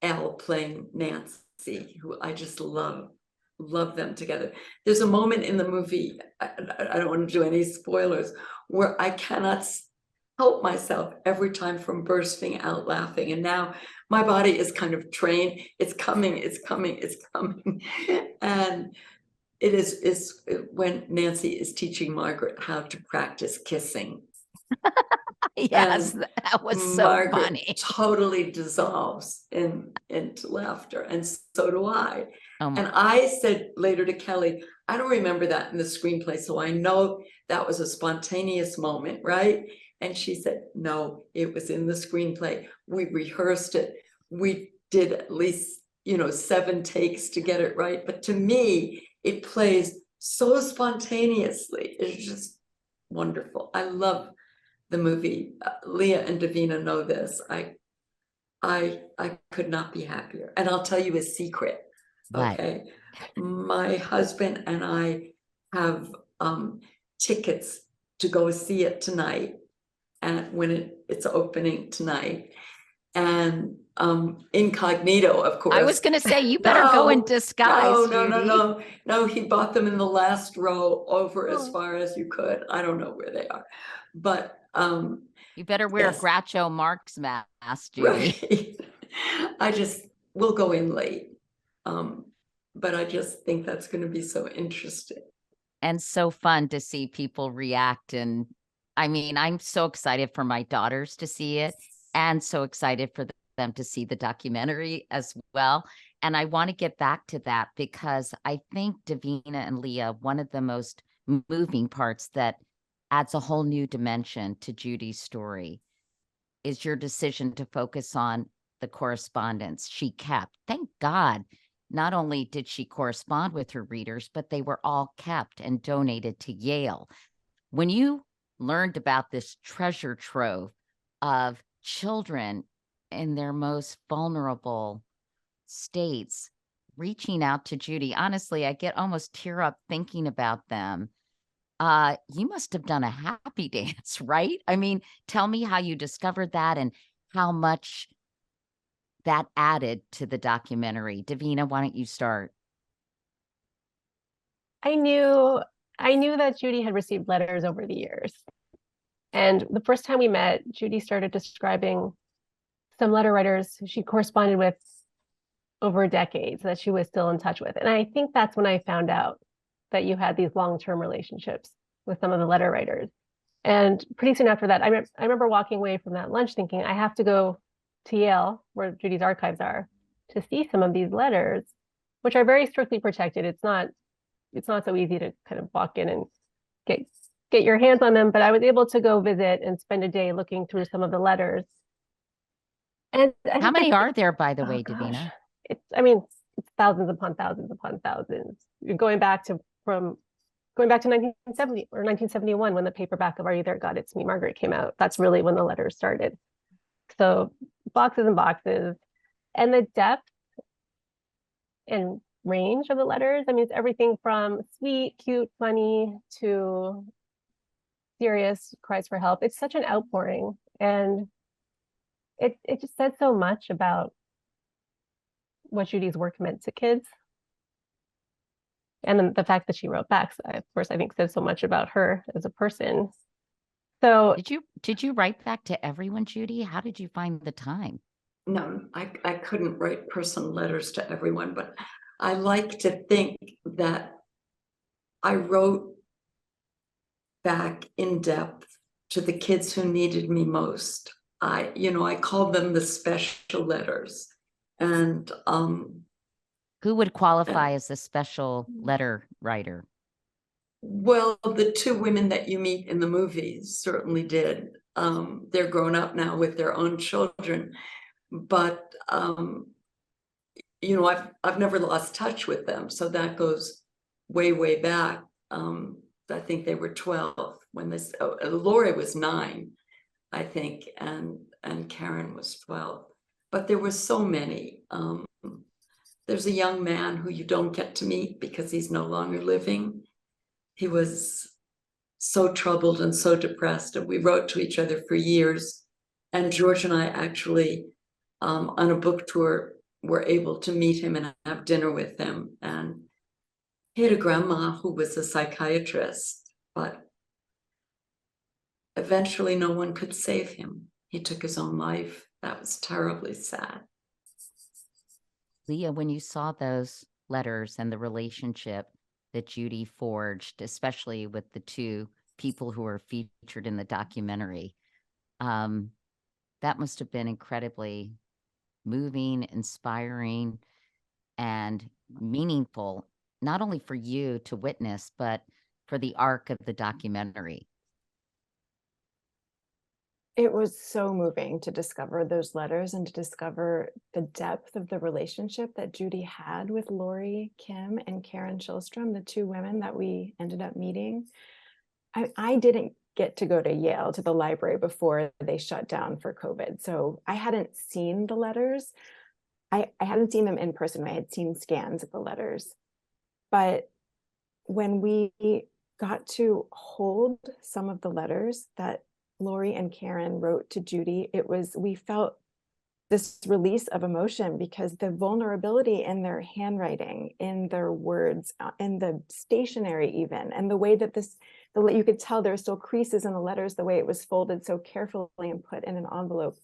Speaker 2: Elle playing Nancy, who I just love them together. There's a moment in the movie, I don't want to do any spoilers, where I cannot help myself every time from bursting out laughing. And now my body is kind of trained. It's coming. And it is when Nancy is teaching Margaret how to practice kissing.
Speaker 1: Yes, that was so
Speaker 2: Margaret
Speaker 1: funny.
Speaker 2: Totally dissolves into laughter, and so do I.
Speaker 1: Oh
Speaker 2: and I said later to Kelly, I don't remember that in the screenplay, so I know that was a spontaneous moment, right? And she said, no, it was in the screenplay. We rehearsed it. We did at least, 7 takes to get it right. But to me, it plays so spontaneously. It's just wonderful. I love the movie. Leah and Davina know this. I could not be happier. And I'll tell you a secret.
Speaker 1: What?
Speaker 2: Okay. My husband and I have tickets to go see it tonight, and when it's opening tonight. And incognito, of course.
Speaker 1: I was going to say, you better go in disguise.
Speaker 2: No, he bought them in the last row over as far as you could. I don't know where they are, but
Speaker 1: you better wear a Groucho Marx mask, Judy.
Speaker 2: Right. We'll go in late. But I just think that's going to be so interesting.
Speaker 1: And so fun to see people react. And I mean, I'm so excited for my daughters to see it. and so excited for them to see the documentary as well. And I want to get back to that because I think Davina and Leah, one of the most moving parts that adds a whole new dimension to Judy's story is your decision to focus on the correspondence she kept. Thank God, not only did she correspond with her readers, but they were all kept and donated to Yale. When you learned about this treasure trove of children in their most vulnerable states reaching out to Judy, honestly, I get almost tear up thinking about them. You must have done a happy dance, right? I mean, tell me how you discovered that and how much that added to the documentary. Davina, why don't you start?
Speaker 3: I knew that Judy had received letters over the years. And the first time we met, Judy started describing some letter writers who she corresponded with over decades that she was still in touch with. And I think that's when I found out that you had these long-term relationships with some of the letter writers. And pretty soon after that, I remember walking away from that lunch thinking, I have to go to Yale, where Judy's archives are, to see some of these letters, which are very strictly protected. It's not so easy to kind of walk in and get your hands on them, but I was able to go visit and spend a day looking through some of the letters. And
Speaker 1: how many are there, by the way, Davina?
Speaker 3: It's thousands upon thousands upon thousands. You're going back to 1970 or 1971 when the paperback of Are You There, God, It's Me, Margaret came out. That's really when the letters started. So boxes and boxes, and the depth and range of the letters. I mean, it's everything from sweet, cute, funny to serious cries for help. It's such an outpouring, and it just says so much about what Judy's work meant to kids. And then the fact that she wrote back, of course, I think says so much about her as a person. So
Speaker 1: did you write back to everyone, Judy? How did you find the time?
Speaker 2: No, I couldn't write personal letters to everyone, but I like to think that I wrote back in depth to the kids who needed me most. I called them the special letters. And
Speaker 1: who would qualify as a special letter writer?
Speaker 2: Well, the two women that you meet in the movies certainly did. They're grown up now with their own children, but I've never lost touch with them. So that goes way, way back. I think they were 12 when this. Lori was 9, I think, and Karen was 12. But there were so many. There's a young man who you don't get to meet because he's no longer living. He was so troubled and so depressed, and we wrote to each other for years. And George and I actually, on a book tour, were able to meet him and have dinner with him. And he had a grandma who was a psychiatrist, but eventually no one could save him. He took his own life. That was terribly sad.
Speaker 1: Leah, when you saw those letters and the relationship that Judy forged, especially with the two people who are featured in the documentary, that must have been incredibly moving, inspiring, and meaningful, not only for you to witness, but for the arc of the documentary.
Speaker 4: It was so moving to discover those letters and to discover the depth of the relationship that Judy had with Lori Kim and Karen Shillstrom, the two women that we ended up meeting. I didn't get to go to Yale, to the library, before they shut down for COVID. So I hadn't seen the letters. I hadn't seen them in person. I had seen scans of the letters. But when we got to hold some of the letters that Lori and Karen wrote to Judy, we felt this release of emotion, because the vulnerability in their handwriting, in their words, in the stationery even, and the way that you could tell there were still creases in the letters, the way it was folded so carefully and put in an envelope.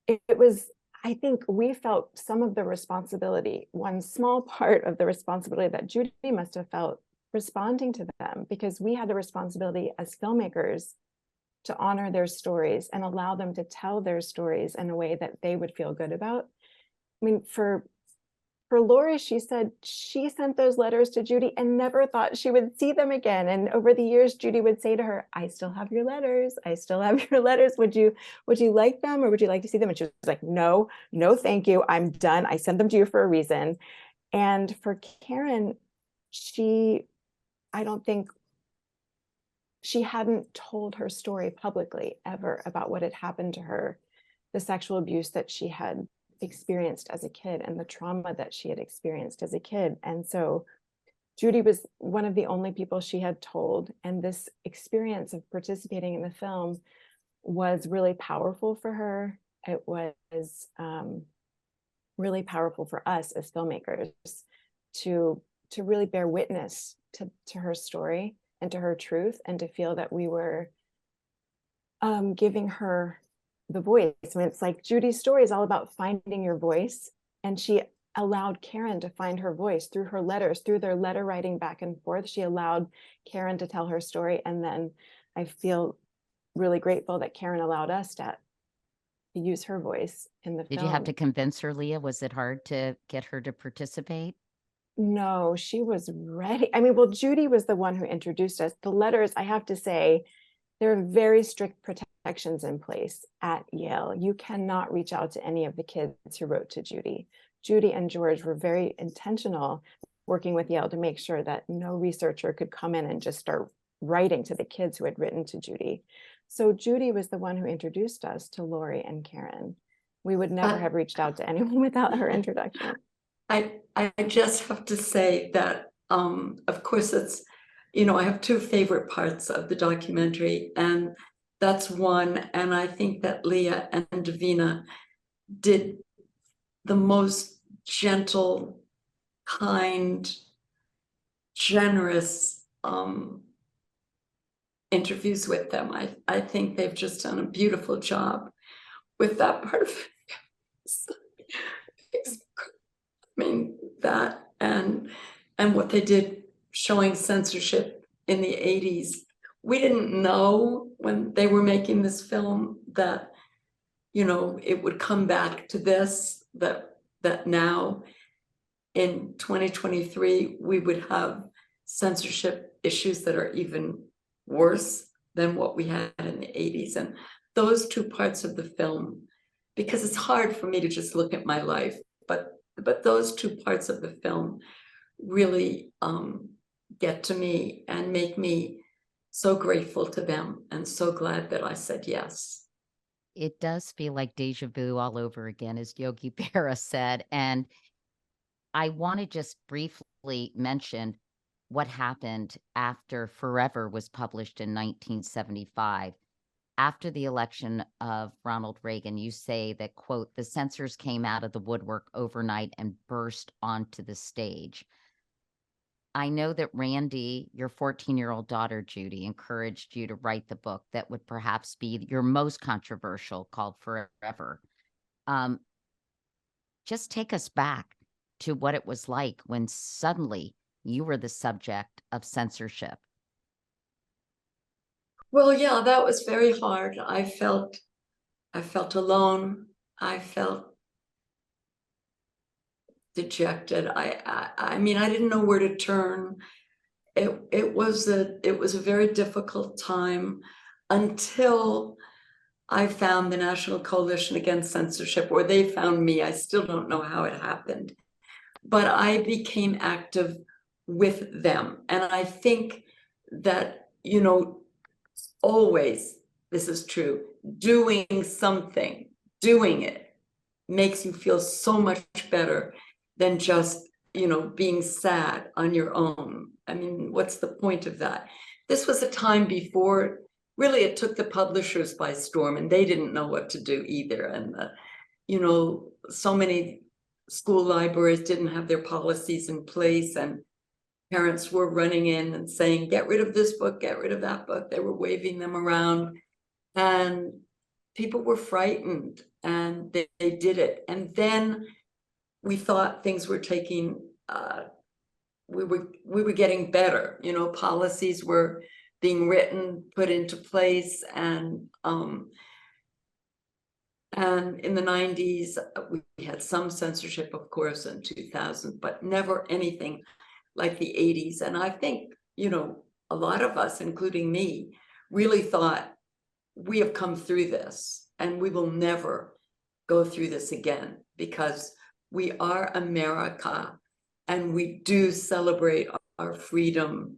Speaker 4: It was, I think we felt some of the responsibility, one small part of the responsibility that Judy must have felt responding to them, because we had the responsibility as filmmakers to honor their stories and allow them to tell their stories in a way that they would feel good about. I mean, for Lori, she said she sent those letters to Judy and never thought she would see them again. And over the years, Judy would say to her, I still have your letters. I still have your letters. Would you like them, or would you like to see them? And she was like, no, thank you. I'm done. I sent them to you for a reason. And for Karen, I don't think she hadn't told her story publicly ever about what had happened to her, the sexual abuse that she had experienced as a kid and the trauma that she had experienced as a kid. And so Judy was one of the only people she had told. And this experience of participating in the film was really powerful for her. It was really powerful for us as filmmakers to really bear witness to her story and to her truth, and to feel that we were giving her the voice. I mean, it's like Judy's story is all about finding your voice, and she allowed Karen to find her voice through her letters, through their letter writing back and forth. She allowed Karen to tell her story, and then I feel really grateful that Karen allowed us to use her voice in the film.
Speaker 1: Did you have to convince her, Leah? Was it hard to get her to participate?
Speaker 4: No, she was ready. I mean, well, Judy was the one who introduced us. The letters, I have to say, there are very strict protections in place at Yale. You cannot reach out to any of the kids who wrote to Judy. Judy and George were very intentional working with Yale to make sure that no researcher could come in and just start writing to the kids who had written to Judy. So Judy was the one who introduced us to Lori and Karen. We would never have reached out to anyone without her introduction.
Speaker 2: I just have to say that, of course, it's, I have two favorite parts of the documentary, and that's one. And I think that Leah and Devina did the most gentle, kind, generous interviews with them. I think they've just done a beautiful job with that part of it. I mean, that and what they did showing censorship in the 80s. We didn't know when they were making this film that, it would come back to this, that now in 2023, we would have censorship issues that are even worse than what we had in the 80s. And those two parts of the film, because it's hard for me to just look at my life, but those two parts of the film really get to me and make me so grateful to them and so glad that I said yes.
Speaker 1: It does feel like deja vu all over again, as Yogi Berra said. And I want to just briefly mention what happened after Forever was published in 1975. After the election of Ronald Reagan, you say that, quote, the censors came out of the woodwork overnight and burst onto the stage. I know that Randy, your 14-year-old daughter, Judy, encouraged you to write the book that would perhaps be your most controversial, called Forever. Just take us back to what it was like when suddenly you were the subject of censorship.
Speaker 2: Well, yeah, that was very hard. I felt alone. I felt dejected. I mean, I didn't know where to turn. It was a very difficult time until I found the National Coalition Against Censorship, or they found me. I still don't know how it happened, but I became active with them. And I think that, always, this is true, doing something, doing it makes you feel so much better than just, being sad on your own. I mean, what's the point of that? This was a time before, really, it took the publishers by storm, and they didn't know what to do either. And, so many school libraries didn't have their policies in place, and parents were running in and saying, get rid of this book, get rid of that book. They were waving them around, and people were frightened, and they did it. And then we thought things were taking, we were getting better. Policies were being written, put into place, and in the 90s, we had some censorship, of course, in 2000, but never anything like the 80s. And I think, you know, a lot of us, including me, really thought we have come through this and we will never go through this again, because we are America and we do celebrate our freedom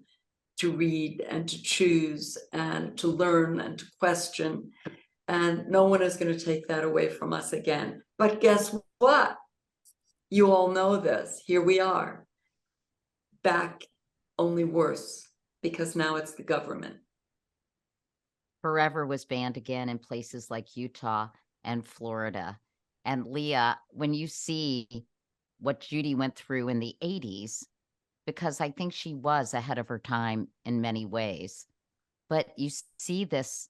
Speaker 2: to read and to choose and to learn and to question. And no one is going to take that away from us again. But guess what? You all know this. Here we are, back, only worse, because now it's the government.
Speaker 1: Forever was banned again in places like Utah and Florida. And Leah, when you see what Judy went through in the 80s, because I think she was ahead of her time in many ways, but you see this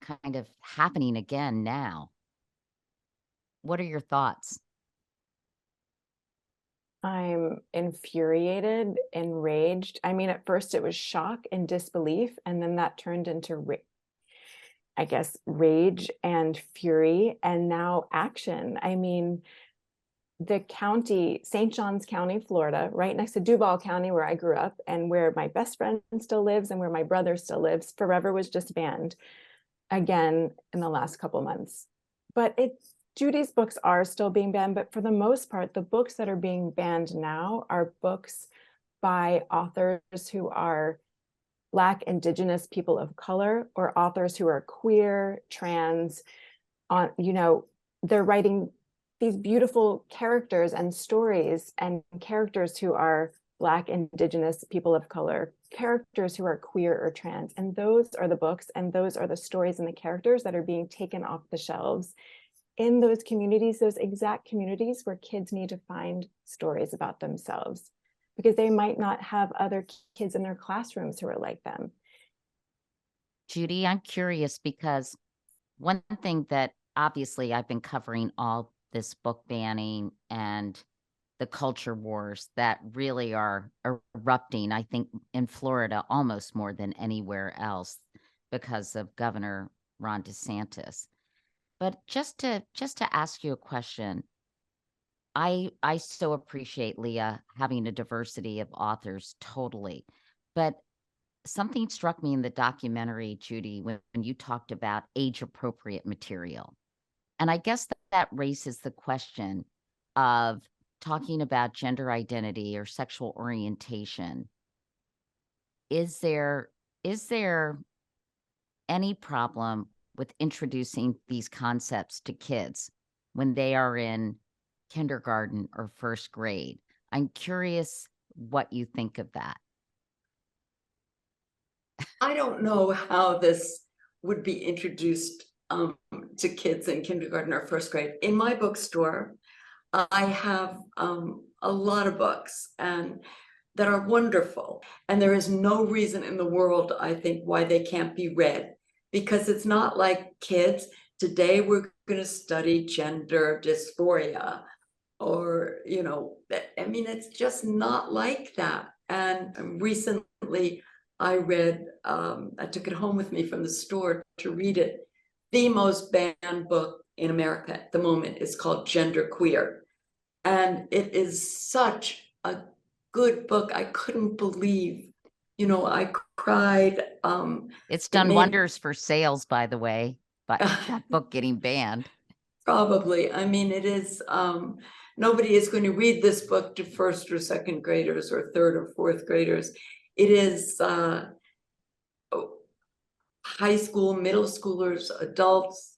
Speaker 1: kind of happening again now. What are your thoughts?
Speaker 4: I'm infuriated, enraged. I mean, at first it was shock and disbelief, and then that turned into, I guess, rage and fury, and now action. I mean, the county, St. Johns County, Florida, right next to Duval County, where I grew up and where my best friend still lives and where my brother still lives, Forever was just banned again in the last couple months. But Judy's books are still being banned, but for the most part, the books that are being banned now are books by authors who are Black, Indigenous, people of color, or authors who are queer, trans. You know, they're writing these beautiful characters and stories, and characters who are Black, Indigenous, people of color, characters who are queer or trans. And those are the books, and those are the stories and the characters that are being taken off the shelves in those communities, those exact communities where kids need to find stories about themselves, because they might not have other kids in their classrooms who are like them.
Speaker 1: Judy, I'm curious, because one thing that obviously I've been covering all this book banning and the culture wars that really are erupting, I think, in Florida almost more than anywhere else because of Governor Ron DeSantis. But just to ask you a question, I so appreciate, Leah, having a diversity of authors, totally. But something struck me in the documentary, Judy, when you talked about age-appropriate material. And I guess that raises the question of talking about gender identity or sexual orientation. Is there any problem with introducing these concepts to kids when they are in kindergarten or first grade? I'm curious what you think of that.
Speaker 2: I don't know how this would be introduced to kids in kindergarten or first grade. In my bookstore, I have a lot of books and that are wonderful. And there is no reason in the world, I think, why they can't be read, because it's not like kids. Today we're going to study gender dysphoria, or, you know, I mean, it's just not like that. And recently I read, I took it home with me from the store to read it. The most banned book in America at the moment is called Gender Queer. And it is such a good book. I couldn't believe, you know, I cried.
Speaker 1: It's done wonders for sales, by the way, but that book getting banned.
Speaker 2: Probably. I mean, it is, nobody is going to read this book to first or second graders or third or fourth graders. It is high school, middle schoolers, adults.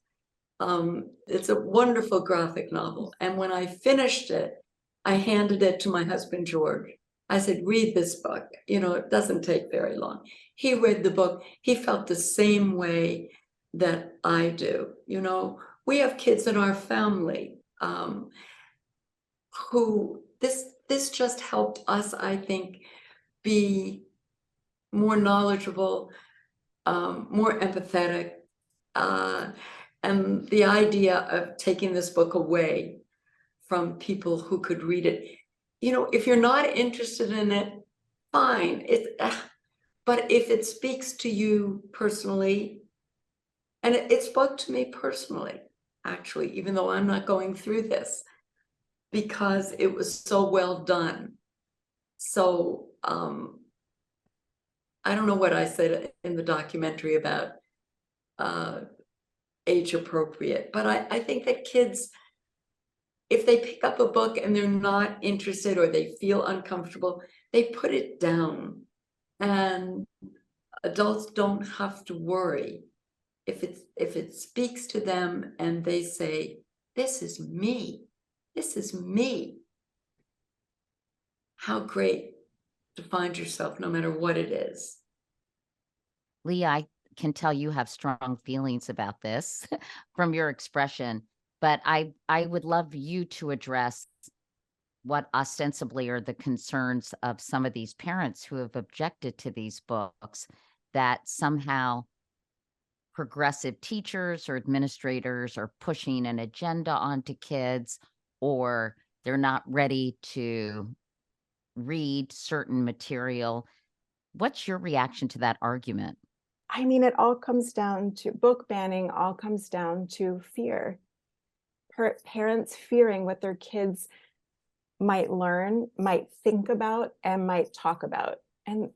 Speaker 2: It's a wonderful graphic novel. And when I finished it, I handed it to my husband, George. I said, read this book. You know, it doesn't take very long. He read the book. He felt the same way that I do. You know, we have kids in our family who this just helped us, I think, be more knowledgeable, more empathetic. And the idea of taking this book away from people who could read it, you know, if you're not interested in it, fine. But if it speaks to you personally, and it spoke to me personally, actually, even though I'm not going through this, because it was so well done. So I don't know what I said in the documentary about age appropriate, but I think that kids, if they pick up a book and they're not interested or they feel uncomfortable, they put it down. And adults don't have to worry if it speaks to them and they say, this is me, this is me. How great to find yourself no matter what it is.
Speaker 1: Leah, I can tell you have strong feelings about this from your expression, but I would love you to address what ostensibly are the concerns of some of these parents who have objected to these books, that somehow progressive teachers or administrators are pushing an agenda onto kids, or they're not ready to read certain material. What's your reaction to that argument?
Speaker 4: I mean, it all comes down to book banning, all comes down to fear. Parents fearing what their kids might learn, might think about, and might talk about. And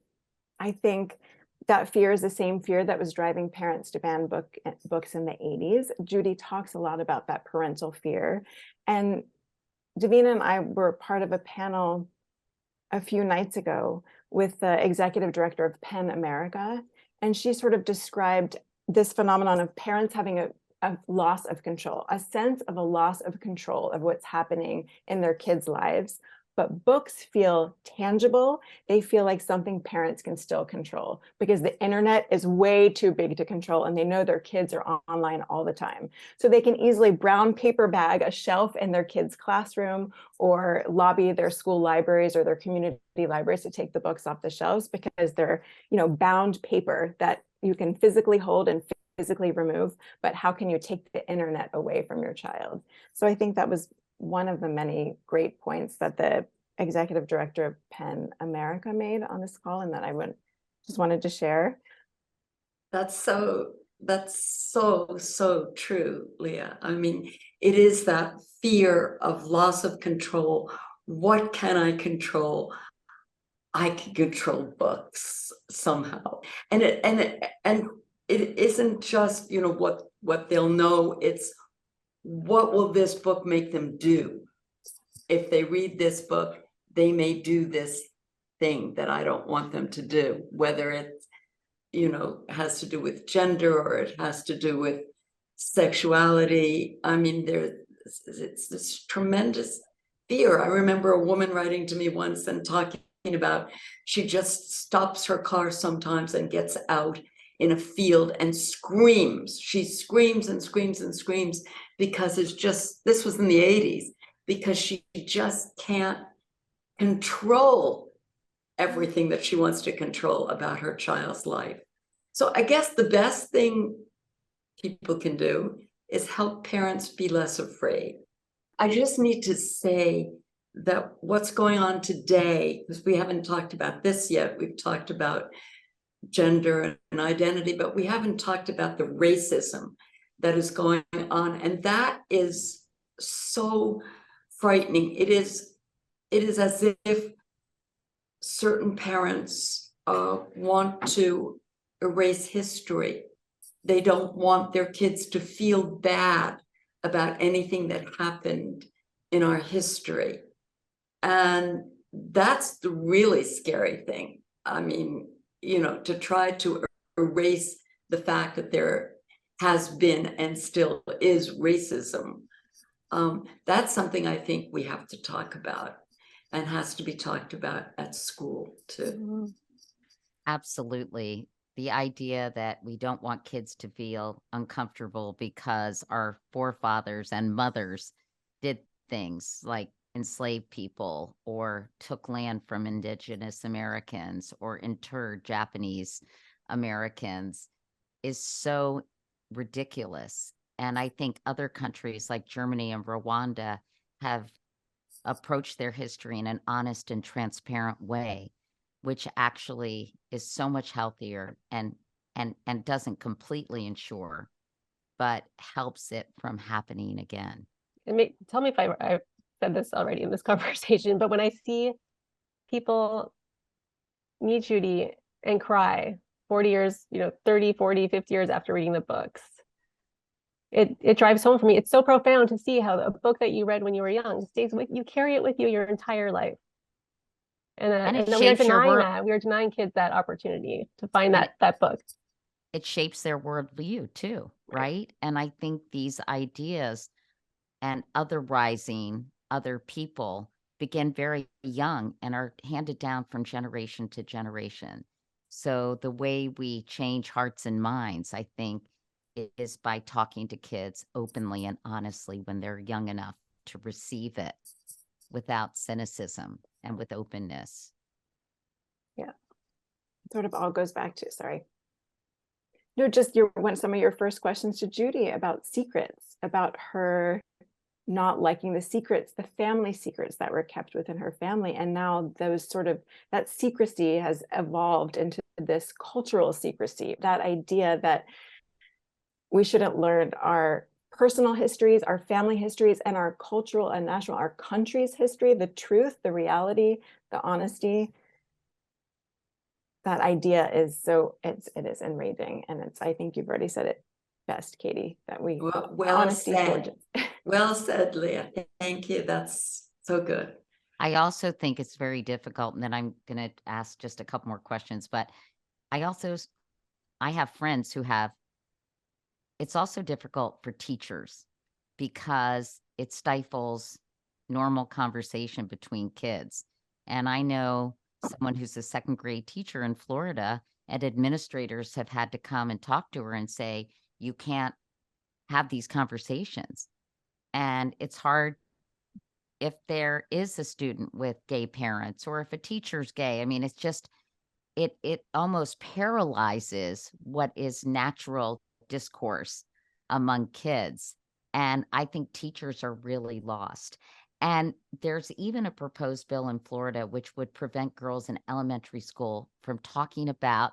Speaker 4: I think that fear is the same fear that was driving parents to ban books in the 80s. Judy talks a lot about that parental fear. And Davina and I were part of a panel a few nights ago with the executive director of PEN America. And she sort of described this phenomenon of parents having a loss of control, a sense of a loss of control of what's happening in their kids' lives. But books feel tangible. They feel like something parents can still control, because the internet is way too big to control, and they know their kids are online all the time. So they can easily brown paper bag a shelf in their kids' classroom, or lobby their school libraries or their community libraries to take the books off the shelves, because they're, bound paper that you can physically hold and physically remove. But how can you take the internet away from your child? So I think that was one of the many great points that the executive director of PEN America made on this call, and that I just wanted to share.
Speaker 2: That's so true, Leah. I mean, it is that fear of loss of control. What can I control? I can control books somehow. And it isn't just, what they'll know, it's what will this book make them do? If they read this book, they may do this thing that I don't want them to do, whether it, has to do with gender or it has to do with sexuality. I mean, it's this tremendous fear. I remember a woman writing to me once and talking about, she just stops her car sometimes and gets out in a field and screams. She screams and screams and screams because this was in the 80s, because she just can't control everything that she wants to control about her child's life. So I guess the best thing people can do is help parents be less afraid. I just need to say that what's going on today, because we haven't talked about this yet, we've talked about gender and identity, but we haven't talked about the racism that is going on, and that is so frightening. It is as if certain parents want to erase history. They don't want their kids to feel bad about anything that happened in our history. And that's the really scary thing. I mean, to try to erase the fact that there has been and still is racism. That's something I think we have to talk about, and has to be talked about at school too.
Speaker 1: Absolutely. The idea that we don't want kids to feel uncomfortable because our forefathers and mothers did things like enslave people or took land from Indigenous Americans or interred Japanese Americans is so ridiculous. And I think other countries like Germany and Rwanda have approached their history in an honest and transparent way. which actually is so much healthier and doesn't completely ensure, but helps it from happening again.
Speaker 3: And tell me if I said this already in this conversation, but when I see people meet Judy and cry 40 years, 30, 40, 50 years after reading the books, it drives home for me. It's so profound to see how a book that you read when you were young stays with you, carry it with you your entire life. And
Speaker 1: it
Speaker 3: we are
Speaker 1: shapes your
Speaker 3: denying that. We are denying kids that opportunity to find that book.
Speaker 1: It shapes their worldview too, right? And I think these ideas and otherizing other people begin very young and are handed down from generation to generation. So the way we change hearts and minds, I think, is by talking to kids openly and honestly when they're young enough to receive it without cynicism and with openness.
Speaker 4: Yeah. It sort of all goes back to, sorry. No, just some of your first questions to Judy about secrets, about her not liking the secrets, the family secrets that were kept within her family. And now that secrecy has evolved into this cultural secrecy, that idea that we shouldn't learn our personal histories, our family histories, and our cultural and national, our country's history, the truth, the reality, the honesty. That idea is it is enraging. And I think you've already said it best, Katie, that honesty forges.
Speaker 2: Well said, Leah. Thank you. That's so good.
Speaker 1: I also think it's very difficult, and then I'm going to ask just a couple more questions, but I have friends who it's also difficult for teachers because it stifles normal conversation between kids. And I know someone who's a second grade teacher in Florida, and administrators have had to come and talk to her and say, you can't have these conversations. And it's hard if there is a student with gay parents or if a teacher's gay. I mean, it's just, it almost paralyzes what is natural discourse among kids. And I think teachers are really lost. And there's even a proposed bill in Florida which would prevent girls in elementary school from talking about,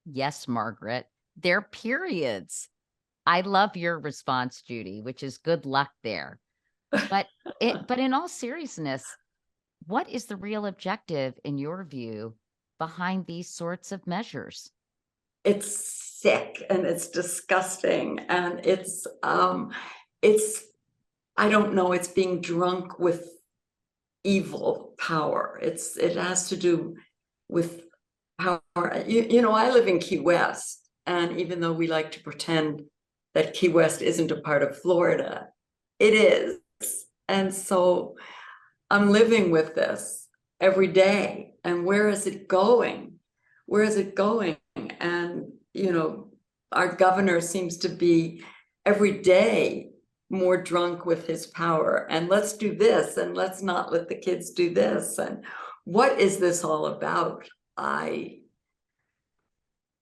Speaker 1: yes, Margaret, their periods. I love your response, Judy, which is good luck there. But in all seriousness, what is the real objective in your view behind these sorts of measures?
Speaker 2: It's sick and it's disgusting and it's I don't know, it's being drunk with evil power. It has to do with power. I live in Key West, and even though we like to pretend that Key West isn't a part of Florida, it is. And so I'm living with this every day. And where is it going? Where is it going? And, our governor seems to be every day more drunk with his power. And let's do this, and let's not let the kids do this. And what is this all about? I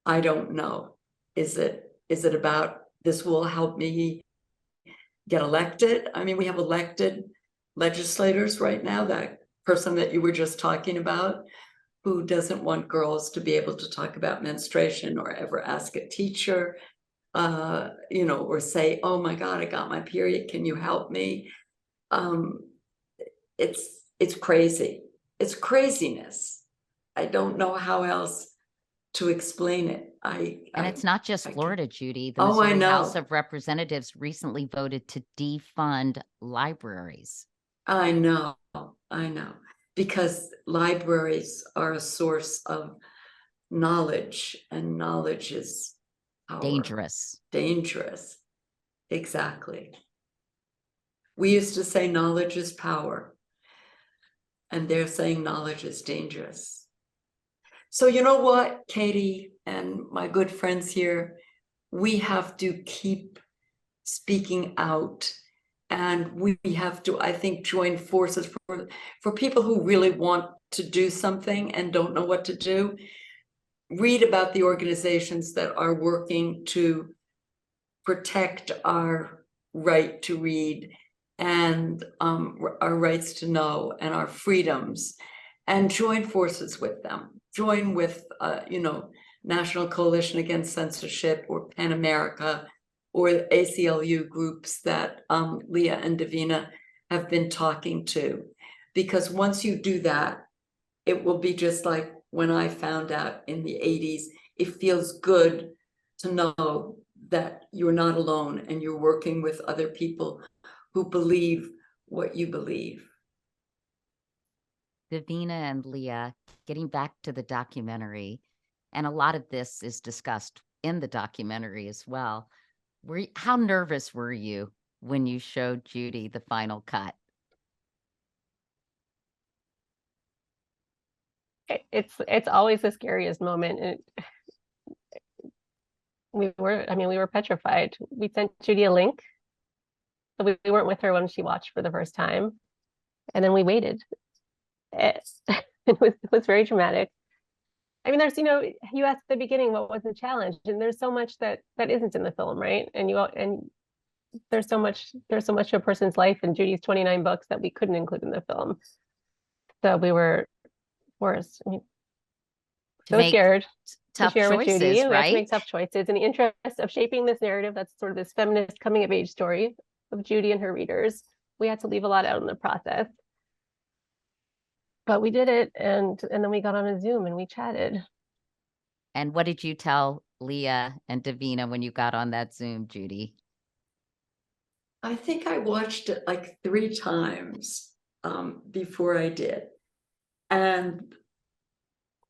Speaker 2: don't know. Is it about this will help me get elected? I mean, we have elected legislators right now, that person that you were just talking about, who doesn't want girls to be able to talk about menstruation or ever ask a teacher, or say, oh my God, I got my period, can you help me? It's crazy. It's craziness. I don't know how else to explain it.
Speaker 1: And it's not just Florida, Judy. The
Speaker 2: I
Speaker 1: Missouri
Speaker 2: know.
Speaker 1: House of Representatives recently voted to defund libraries.
Speaker 2: I know, because libraries are a source of knowledge, and knowledge is power. Dangerous. Exactly. We used to say knowledge is power, and they're saying knowledge is dangerous. So you know what, Katie and my good friends here, we have to keep speaking out. And we have to, I think, join forces for people who really want to do something and don't know what to do. Read about the organizations that are working to protect our right to read and our rights to know and our freedoms. and join forces with them, join with, you know, National Coalition Against Censorship or PEN America or ACLU groups that Leah and Davina have been talking to. Because once you do that, it will be just like when I found out in the 80s, it feels good to know that you're not alone and you're working with other people who believe what you believe.
Speaker 1: Davina and Leah, getting back to the documentary, and a lot of this is discussed in the documentary as well. How nervous were you when you showed Judy the final cut?
Speaker 3: It's always the scariest moment. And we were petrified. We sent Judy a link. So we weren't with her when she watched for the first time. And then we waited. It was very dramatic. I mean, there's, you know, you asked at the beginning what was the challenge, and there's so much that isn't in the film, right? And there's so much of a person's life in Judy's 29 books that we couldn't include in the film. So we were forced, I mean, so scared to share with Judy. We had to make tough choices in the interest of shaping this narrative that's sort of this feminist coming of age story of Judy and her readers. We had to leave a lot out in the process. But we did it, and then we got on a Zoom and we chatted.
Speaker 1: And what did you tell Leah and Davina when you got on that Zoom, Judy?
Speaker 2: I think I watched it like 3 times before I did. And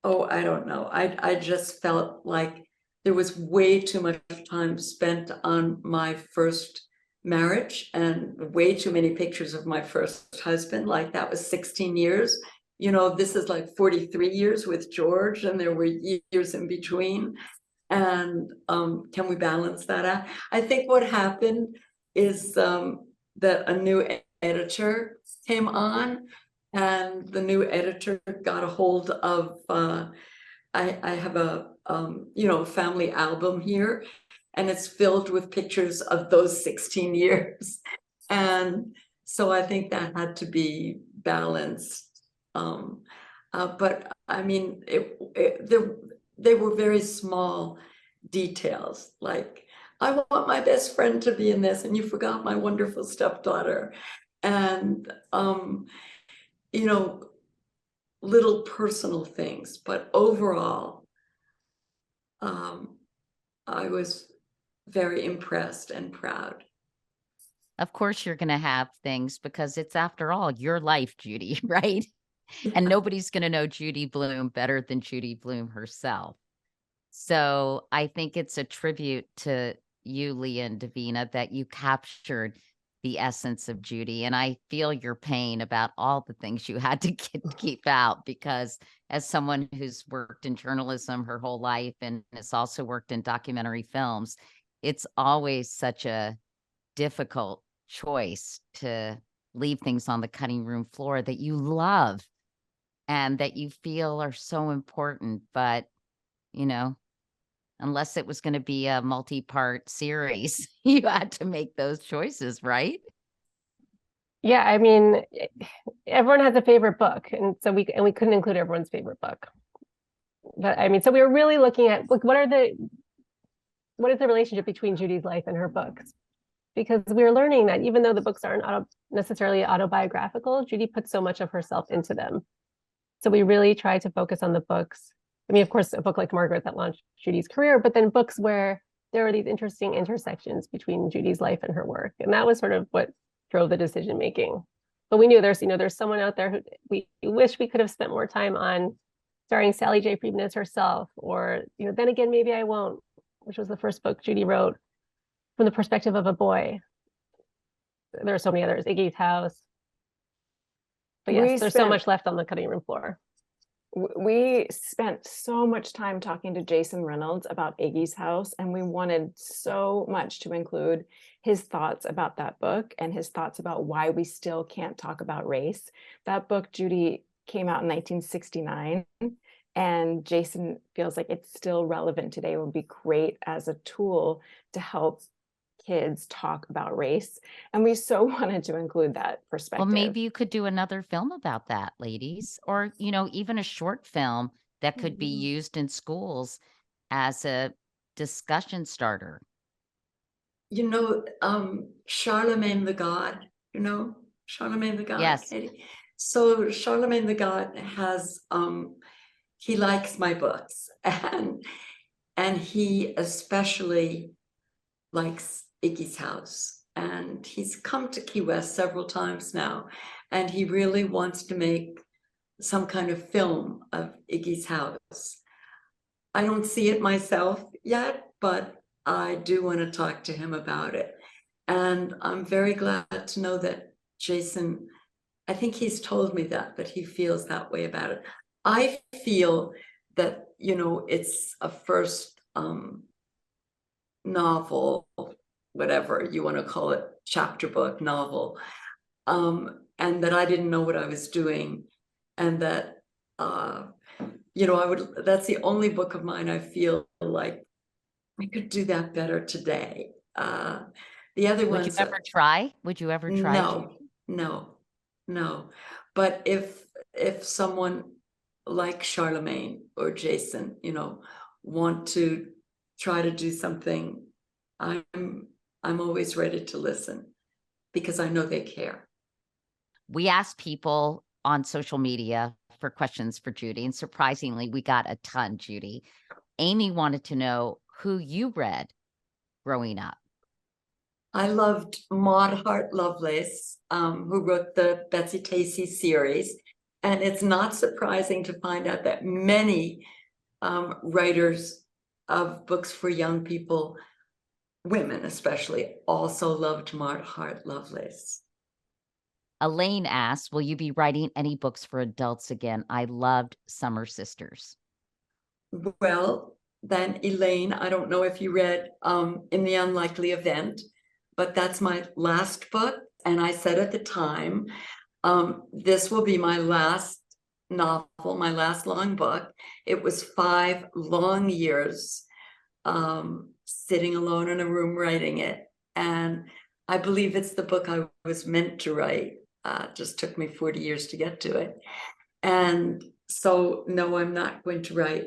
Speaker 2: I don't know. I just felt like there was way too much time spent on my first marriage and way too many pictures of my first husband. Like that was 16 years. You know, this is like 43 years with George, and there were years in between. And can we balance that out? I think what happened is that a new editor came on, and the new editor got a hold of, I have a, you know, family album here, and it's filled with pictures of those 16 years. And so I think that had to be balanced. But I mean, they were very small details, like, I want my best friend to be in this, and you forgot my wonderful stepdaughter. And, you know, little personal things, but overall, I was very impressed and proud.
Speaker 1: Of course, you're going to have things because it's, after all, your life, Judy, right? And nobody's going to know Judy Blume better than Judy Blume herself. So I think it's a tribute to you, Leah and Davina, that you captured the essence of Judy. And I feel your pain about all the things you had to keep out, because as someone who's worked in journalism her whole life and has also worked in documentary films, it's always such a difficult choice to leave things on the cutting room floor that you love and that you feel are so important. But, you know, unless it was going to be a multi-part series, you had to make those choices, right?
Speaker 3: Yeah, I mean, everyone has a favorite book, and so we couldn't include everyone's favorite book. But I mean, so we were really looking at, like, what is the relationship between Judy's life and her books? Because we were learning that even though the books aren't necessarily autobiographical, Judy put so much of herself into them. So we really tried to focus on the books. I mean, of course, a book like Margaret that launched Judy's career, but then books where there are these interesting intersections between Judy's life and her work. And that was sort of what drove the decision making. But we knew there's someone out there who we wish we could have spent more time on, starring Sally J. Friedman as herself, or, Then Again, Maybe I Won't, which was the first book Judy wrote from the perspective of a boy. There are so many others, Iggy's House. But yes, there's so much left on the cutting room floor.
Speaker 4: We spent so much time talking to Jason Reynolds about Iggy's House, and we wanted so much to include his thoughts about that book and his thoughts about why we still can't talk about race. That book, Judy, came out in 1969, and Jason feels like it's still relevant today. It would be great as a tool to help kids talk about race. And we so wanted to include that
Speaker 1: Well,
Speaker 4: perspective.
Speaker 1: maybe you could do another film about that, ladies, or, you know, even a short film that could be used in schools as a discussion starter.
Speaker 2: You know, Charlemagne the God, you know, Charlemagne the God,
Speaker 1: Yes.
Speaker 2: Katie. So Charlemagne the God has, he likes my books, and he especially likes Iggy's House. And he's come to Key West several times now, and he really wants to make some kind of film of Iggy's House. I don't see it myself yet, but I do want to talk to him about it. And I'm very glad to know that Jason, I think he's told me that he feels that way about it. I feel that, you know, it's a first novel, whatever you want to call it, chapter book, novel, and that I didn't know what I was doing, and that, you know, that's the only book of mine I feel like I could do that better today. The other
Speaker 1: Would you
Speaker 2: ones,
Speaker 1: ever try? Would you ever try?
Speaker 2: no, no. But if someone like Charlemagne or Jason, you know, want to try to do something, I'm always ready to listen because I know they care.
Speaker 1: We asked people on social media for questions for Judy, and surprisingly, we got a ton, Judy. Amy wanted to know who you read growing up.
Speaker 2: I loved Maud Hart Lovelace, who wrote the Betsy Tacy series. And it's not surprising to find out that many writers of books for young people, women especially, also loved Maud Hart Lovelace.
Speaker 1: Elaine asked, will you be writing any books for adults again? I loved Summer Sisters.
Speaker 2: Well, then Elaine, I don't know if you read In the Unlikely Event, but that's my last book. And I said at the time, this will be my last novel, my last long book. It was 5 long years sitting alone in a room writing it. And I believe it's the book I was meant to write. Just took me 40 years to get to it. And so, no, I'm not going to write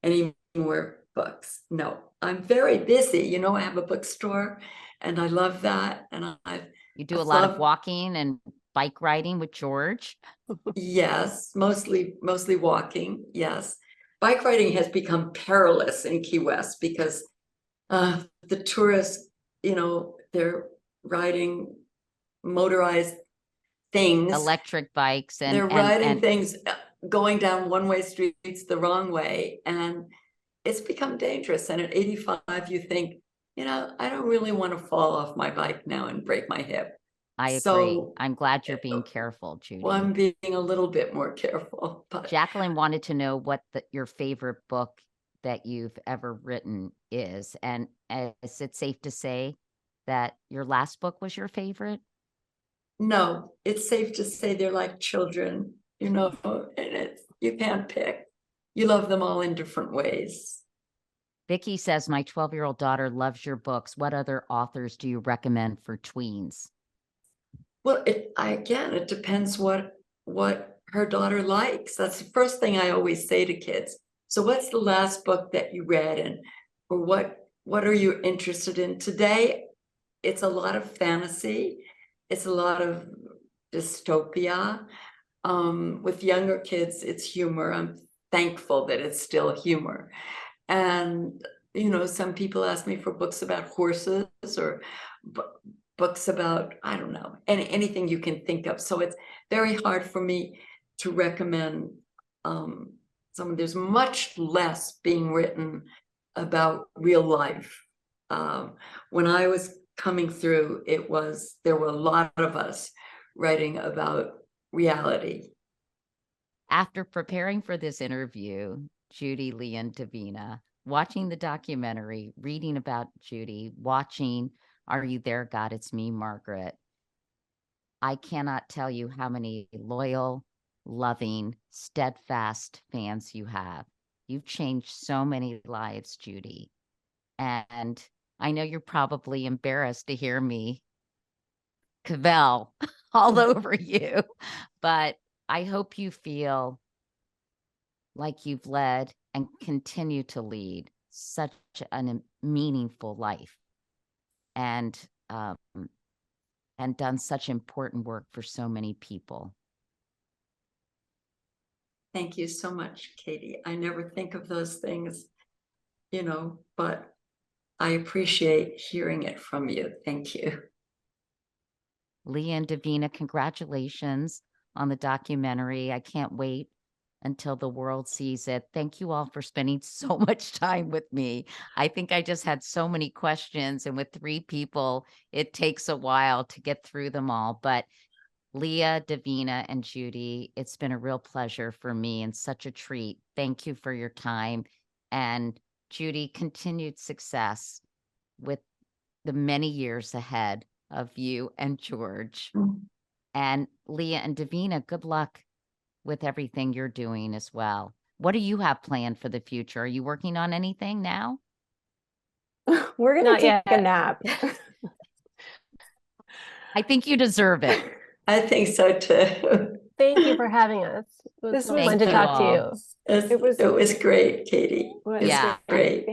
Speaker 2: any more books. No, I'm very busy. You know, I have a bookstore and I love that. And
Speaker 1: You do a lot of walking and bike riding with George?
Speaker 2: Yes, mostly walking. Yes. Bike riding has become perilous in Key West because the tourists, you know, they're riding motorized things,
Speaker 1: electric bikes, and
Speaker 2: they're riding things going down one-way streets the wrong way, and it's become dangerous. And at 85, you think, you know, I don't really want to fall off my bike now and break my hip.
Speaker 1: I agree. I'm glad you're being careful, Judy.
Speaker 2: Well, I'm being a little bit more careful. But
Speaker 1: Jacqueline wanted to know what your favorite book that you've ever written is. And is it safe to say that your last book was your favorite?
Speaker 2: No, it's safe to say they're like children, you know, and you can't pick. You love them all in different ways.
Speaker 1: Vicky says, my 12-year-old daughter loves your books. What other authors do you recommend for tweens?
Speaker 2: Well, it depends what her daughter likes. That's the first thing I always say to kids. So what's the last book that you read, or what are you interested in today? It's a lot of fantasy. It's a lot of dystopia. With younger kids, it's humor. I'm thankful that it's still humor. And, you know, some people ask me for books about horses or books about, I don't know, anything you can think of. So it's very hard for me to recommend there's much less being written about real life. When I was coming through, there were a lot of us writing about reality.
Speaker 1: After preparing for this interview, Judy, Leah, and Davina, watching the documentary, reading about Judy, watching Are You There, God? It's Me, Margaret, I cannot tell you how many loyal, loving, steadfast fans you have. You've changed so many lives, Judy. And I know you're probably embarrassed to hear me cavell all over you, but I hope you feel like you've led and continue to lead such a meaningful life and done such important work for so many people.
Speaker 2: Thank you so much, Katie. I never think of those things, you know, but I appreciate hearing it from you. Thank you.
Speaker 1: Leah and Devina, congratulations on the documentary. I can't wait until the world sees it. Thank you all for spending so much time with me. I think I just had so many questions, and with 3 people, it takes a while to get through them all. But Leah, Davina, and Judy, it's been a real pleasure for me and such a treat. Thank you for your time. And Judy, continued success with the many years ahead of you and George. And Leah and Davina, good luck with everything you're doing as well. What do you have planned for the future? Are you working on anything now?
Speaker 4: We're going to
Speaker 3: Not
Speaker 4: take
Speaker 3: yet.
Speaker 4: a nap.
Speaker 1: I think you deserve it.
Speaker 2: I think so too.
Speaker 3: Thank you for having us. It was
Speaker 4: This
Speaker 3: so
Speaker 4: was
Speaker 3: fun to
Speaker 1: Thank you
Speaker 3: talk to
Speaker 1: all.
Speaker 3: you.
Speaker 2: It was great, Katie.
Speaker 4: It was
Speaker 2: It's
Speaker 1: Yeah.
Speaker 2: great.